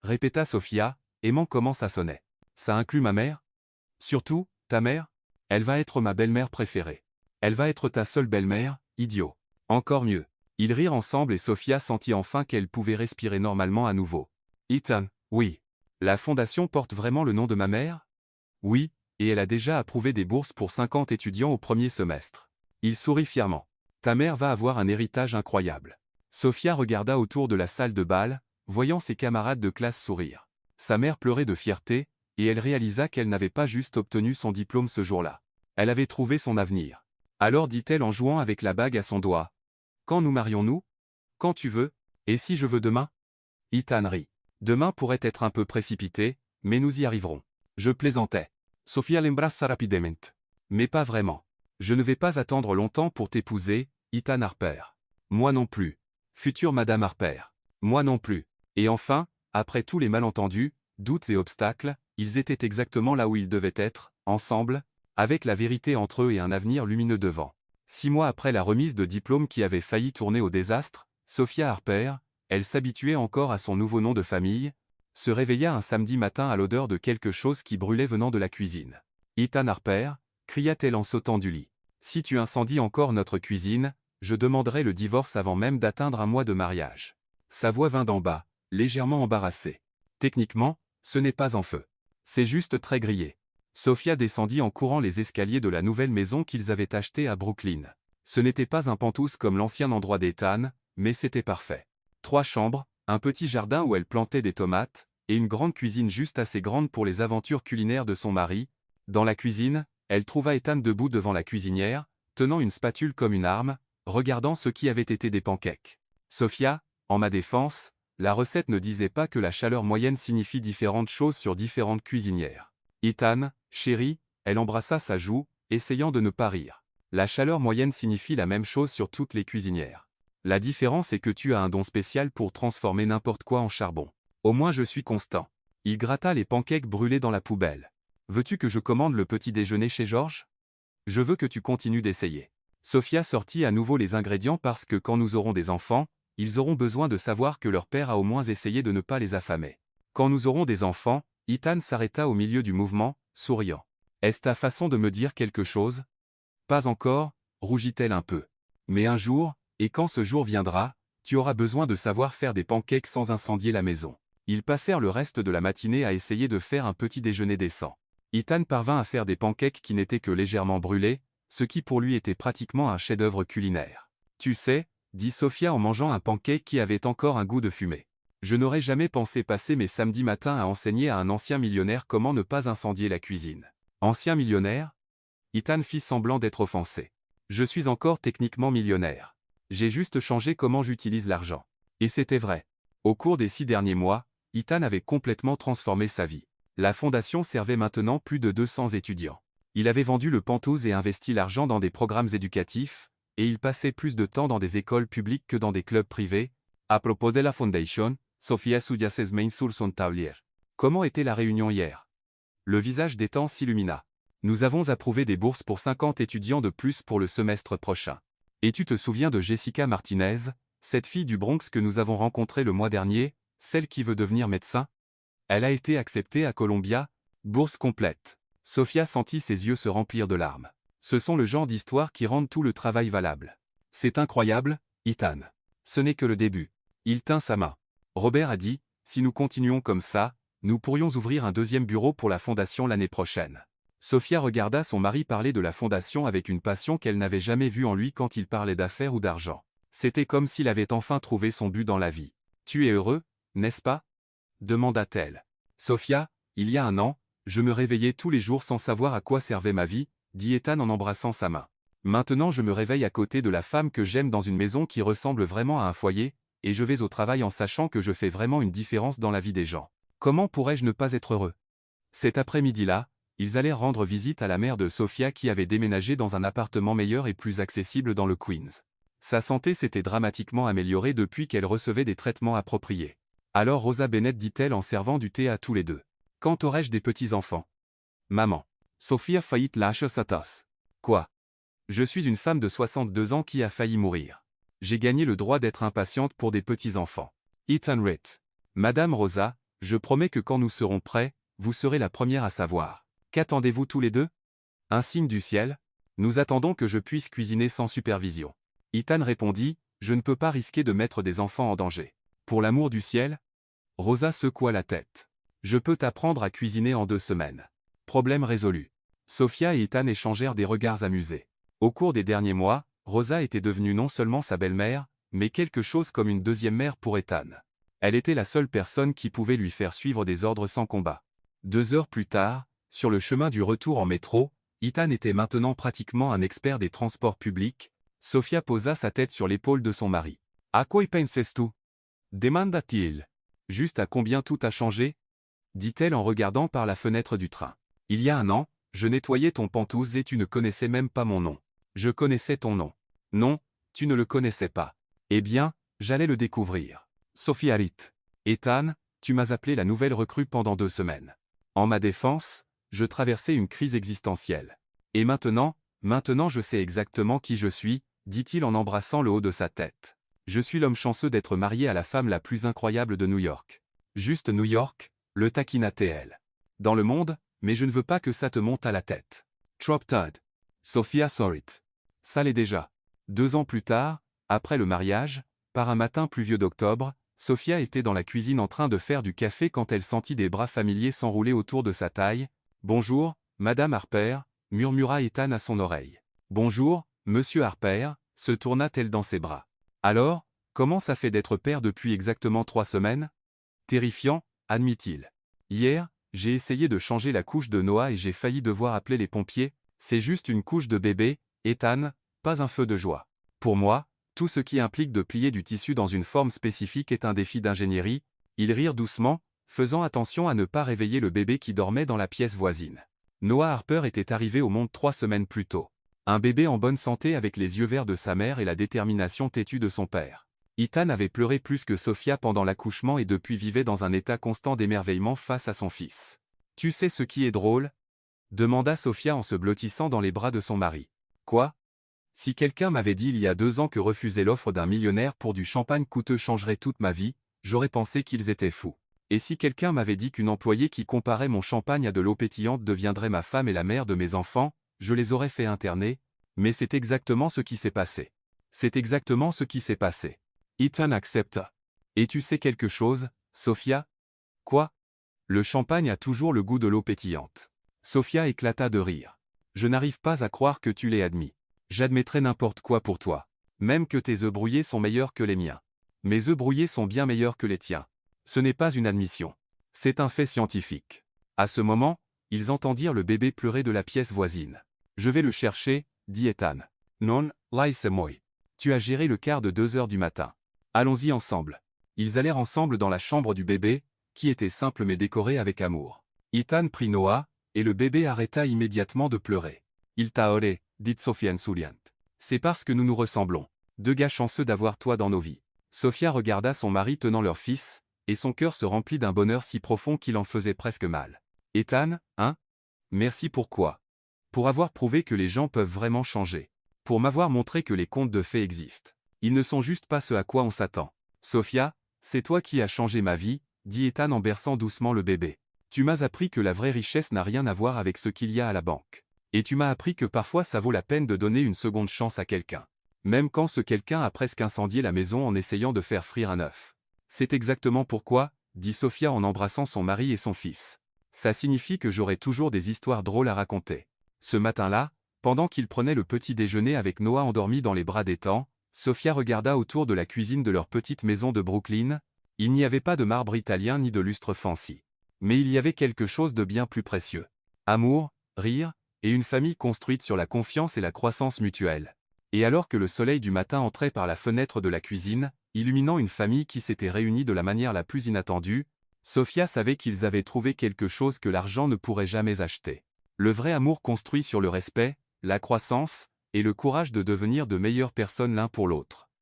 répéta Sophia, aimant comment ça sonnait. Ça inclut ma mère? Surtout, ta mère? Elle va être ma belle-mère préférée. Elle va être ta seule belle-mère, idiot. Encore mieux. Ils rirent ensemble et Sophia sentit enfin qu'elle pouvait respirer normalement à nouveau. Ethan, oui. La fondation porte vraiment le nom de ma mère? Oui, et elle a déjà approuvé des bourses pour 50 étudiants au premier semestre. Il sourit fièrement. Ta mère va avoir un héritage incroyable. Sophia regarda autour de la salle de bal, voyant ses camarades de classe sourire. Sa mère pleurait de fierté, et elle réalisa qu'elle n'avait pas juste obtenu son diplôme ce jour-là. Elle avait trouvé son avenir. Alors dit-elle en jouant avec la bague à son doigt. Quand nous marions-nous? Quand tu veux. Et si je veux demain? Ethan rit. Demain pourrait être un peu précipité, mais nous y arriverons. Je plaisantais. Sofia l'embrassa rapidement. Mais pas vraiment. Je ne vais pas attendre longtemps pour t'épouser, Ethan Harper. Moi non plus. Future Madame Harper. Moi non plus. Et enfin, après tous les malentendus, doutes et obstacles, ils étaient exactement là où ils devaient être, ensemble, avec la vérité entre eux et un avenir lumineux devant. 6 mois après la remise de diplôme qui avait failli tourner au désastre, Sophia Harper, elle s'habituait encore à son nouveau nom de famille, se réveilla un samedi matin à l'odeur de quelque chose qui brûlait venant de la cuisine. Ethan Harper, cria-t-elle en sautant du lit. Si tu incendies encore notre cuisine, je demanderai le divorce avant même d'atteindre un mois de mariage. Sa voix vint d'en bas, légèrement embarrassée. Techniquement, ce n'est pas en feu. C'est juste très grillé. Sophia descendit en courant les escaliers de la nouvelle maison qu'ils avaient achetée à Brooklyn. Ce n'était pas un penthouse comme l'ancien endroit d'Ethan, mais c'était parfait. 3 chambres, un petit jardin où elle plantait des tomates, et une grande cuisine juste assez grande pour les aventures culinaires de son mari. Dans la cuisine, elle trouva Ethan debout devant la cuisinière, tenant une spatule comme une arme, regardant ce qui avait été des pancakes. Sophia, en ma défense, la recette ne disait pas que la chaleur moyenne signifie différentes choses sur différentes cuisinières. Ethan, chérie, elle embrassa sa joue, essayant de ne pas rire. La chaleur moyenne signifie la même chose sur toutes les cuisinières. La différence est que tu as un don spécial pour transformer n'importe quoi en charbon. Au moins je suis constant. Il gratta les pancakes brûlés dans la poubelle. Veux-tu que je commande le petit déjeuner chez George? Je veux que tu continues d'essayer. Sophia sortit à nouveau les ingrédients parce que quand nous aurons des enfants, ils auront besoin de savoir que leur père a au moins essayé de ne pas les affamer. Quand nous aurons des enfants, Ethan s'arrêta au milieu du mouvement, souriant. Est-ce ta façon de me dire quelque chose? Pas encore, rougit-elle un peu. Mais un jour, et quand ce jour viendra, tu auras besoin de savoir faire des pancakes sans incendier la maison. Ils passèrent le reste de la matinée à essayer de faire un petit déjeuner décent. Ethan parvint à faire des pancakes qui n'étaient que légèrement brûlés, ce qui pour lui était pratiquement un chef-d'œuvre culinaire. Tu sais, dit Sophia en mangeant un pancake qui avait encore un goût de fumée. Je n'aurais jamais pensé passer mes samedis matins à enseigner à un ancien millionnaire comment ne pas incendier la cuisine. Ancien millionnaire? Ethan fit semblant d'être offensé. Je suis encore techniquement millionnaire. J'ai juste changé comment j'utilise l'argent. Et c'était vrai. Au cours des 6 derniers mois, Ethan avait complètement transformé sa vie. La fondation servait maintenant plus de 200 étudiants. Il avait vendu le penthouse et investi l'argent dans des programmes éducatifs, et il passait plus de temps dans des écoles publiques que dans des clubs privés. À propos de la fondation, Sophia suya ses mains sur son tablier. Comment était la réunion hier? Le visage d'Ethan s'illumina. Nous avons approuvé des bourses pour 50 étudiants de plus pour le semestre prochain. Et tu te souviens de Jessica Martinez, cette fille du Bronx que nous avons rencontrée le mois dernier, celle qui veut devenir médecin? Elle a été acceptée à Columbia, bourse complète. Sophia sentit ses yeux se remplir de larmes. Ce sont le genre d'histoires qui rendent tout le travail valable. C'est incroyable, Ethan. Ce n'est que le début. Il tint sa main. Robert a dit, si nous continuons comme ça, nous pourrions ouvrir un deuxième bureau pour la fondation l'année prochaine. Sophia regarda son mari parler de la fondation avec une passion qu'elle n'avait jamais vue en lui quand il parlait d'affaires ou d'argent. C'était comme s'il avait enfin trouvé son but dans la vie. Tu es heureux, n'est-ce pas? Demanda-t-elle. Sophia, il y a un an, je me réveillais tous les jours sans savoir à quoi servait ma vie, dit Ethan en embrassant sa main. Maintenant je me réveille à côté de la femme que j'aime dans une maison qui ressemble vraiment à un foyer, et je vais au travail en sachant que je fais vraiment une différence dans la vie des gens. Comment pourrais-je ne pas être heureux? Cet après-midi-là, ils allèrent rendre visite à la mère de Sophia qui avait déménagé dans un appartement meilleur et plus accessible dans le Queens. Sa santé s'était dramatiquement améliorée depuis qu'elle recevait des traitements appropriés. Alors Rosa Bennett dit-elle en servant du thé à tous les deux. Quand aurai-je des petits-enfants? Maman. Sophia faillit lâcher sa tasse. Quoi? Je suis une femme de 62 ans qui a failli mourir. J'ai gagné le droit d'être impatiente pour des petits-enfants. Ethan Ritt. Madame Rosa, je promets que quand nous serons prêts, vous serez la première à savoir. Qu'attendez-vous tous les deux? Un signe du ciel? Nous attendons que je puisse cuisiner sans supervision. Ethan répondit, je ne peux pas risquer de mettre des enfants en danger. Pour l'amour du ciel? Rosa secoua la tête. Je peux t'apprendre à cuisiner en 2 semaines. Problème résolu. Sophia et Ethan échangèrent des regards amusés. Au cours des derniers mois, Rosa était devenue non seulement sa belle-mère, mais quelque chose comme une deuxième mère pour Ethan. Elle était la seule personne qui pouvait lui faire suivre des ordres sans combat. 2 heures plus tard, sur le chemin du retour en métro, Ethan était maintenant pratiquement un expert des transports publics. Sophia posa sa tête sur l'épaule de son mari. À quoi y penses-tu? Demanda-t-il. Juste à combien tout a changé? Dit-elle en regardant par la fenêtre du train. Il y a un an, je nettoyais ton pantouse et tu ne connaissais même pas mon nom. Je connaissais ton nom. Non, tu ne le connaissais pas. Eh bien, j'allais le découvrir. Sophie Harit. Ethan, tu m'as appelé la nouvelle recrue pendant 2 semaines. En ma défense, je traversais une crise existentielle. Et maintenant je sais exactement qui je suis, dit-il en embrassant le haut de sa tête. Je suis l'homme chanceux d'être marié à la femme la plus incroyable de New York. Juste New York, le taquina-t-elle. Dans le monde, mais je ne veux pas que ça te monte à la tête. Trop Todd. Sophia Sorit. Ça l'est déjà. 2 ans plus tard, après le mariage, par un matin pluvieux d'octobre, Sophia était dans la cuisine en train de faire du café quand elle sentit des bras familiers s'enrouler autour de sa taille. « Bonjour, Madame Harper », murmura Ethan à son oreille. « Bonjour, Monsieur Harper », se tourna-t-elle dans ses bras. « Alors, comment ça fait d'être père depuis exactement 3 semaines ?» Terrifiant, admit-il. « Hier, j'ai essayé de changer la couche de Noah et j'ai failli devoir appeler les pompiers. C'est juste une couche de bébé, Ethan, pas un feu de joie. Pour moi, tout ce qui implique de plier du tissu dans une forme spécifique est un défi d'ingénierie. » Ils rirent doucement, faisant attention à ne pas réveiller le bébé qui dormait dans la pièce voisine. Noah Harper était arrivé au monde 3 semaines plus tôt. Un bébé en bonne santé avec les yeux verts de sa mère et la détermination têtue de son père. Ethan avait pleuré plus que Sophia pendant l'accouchement et depuis vivait dans un état constant d'émerveillement face à son fils. « Tu sais ce qui est drôle ?» demanda Sophia en se blottissant dans les bras de son mari. « Quoi ? Si quelqu'un m'avait dit il y a 2 ans que refuser l'offre d'un millionnaire pour du champagne coûteux changerait toute ma vie, j'aurais pensé qu'ils étaient fous. Et si quelqu'un m'avait dit qu'une employée qui comparait mon champagne à de l'eau pétillante deviendrait ma femme et la mère de mes enfants, je les aurais fait interner, mais c'est exactement ce qui s'est passé. C'est exactement ce qui s'est passé. Ethan accepta. Et tu sais quelque chose, Sophia? Quoi? Le champagne a toujours le goût de l'eau pétillante. Sophia éclata de rire. Je n'arrive pas à croire que tu l'aies admis. J'admettrais n'importe quoi pour toi. Même que tes œufs brouillés sont meilleurs que les miens. Mes œufs brouillés sont bien meilleurs que les tiens. Ce n'est pas une admission. C'est un fait scientifique. À ce moment, ils entendirent le bébé pleurer de la pièce voisine. Je vais le chercher, dit Ethan. Non, laisse moi. Tu as géré le quart de 2 heures du matin. Allons-y ensemble. Ils allèrent ensemble dans la chambre du bébé, qui était simple mais décorée avec amour. Ethan prit Noah, et le bébé arrêta immédiatement de pleurer. Il t'a olé, dit Sophia Souliant. C'est parce que nous nous ressemblons. 2 gars chanceux d'avoir toi dans nos vies. Sophia regarda son mari tenant leur fils, et son cœur se remplit d'un bonheur si profond qu'il en faisait presque mal. Ethan, hein? Merci pourquoi? Pour avoir prouvé que les gens peuvent vraiment changer. Pour m'avoir montré que les contes de fées existent. Ils ne sont juste pas ce à quoi on s'attend. Sophia, c'est toi qui as changé ma vie, dit Ethan en berçant doucement le bébé. Tu m'as appris que la vraie richesse n'a rien à voir avec ce qu'il y a à la banque. Et tu m'as appris que parfois ça vaut la peine de donner une seconde chance à quelqu'un. Même quand ce quelqu'un a presque incendié la maison en essayant de faire frire un œuf. C'est exactement pourquoi, dit Sophia en embrassant son mari et son fils. Ça signifie que j'aurai toujours des histoires drôles à raconter. Ce matin-là, pendant qu'ils prenaient le petit déjeuner avec Noah endormi dans les bras d'Ethan, Sophia regarda autour de la cuisine de leur petite maison de Brooklyn. Il n'y avait pas de marbre italien ni de lustre fancy. Mais il y avait quelque chose de bien plus précieux. Amour, rire, et une famille construite sur la confiance et la croissance mutuelle. Et alors que le soleil du matin entrait par la fenêtre de la cuisine, illuminant une famille qui s'était réunie de la manière la plus inattendue, Sophia savait qu'ils avaient trouvé quelque chose que l'argent ne pourrait jamais acheter. Le vrai amour construit sur le respect, la croissance, et le courage de devenir de meilleures personnes l'un pour l'autre.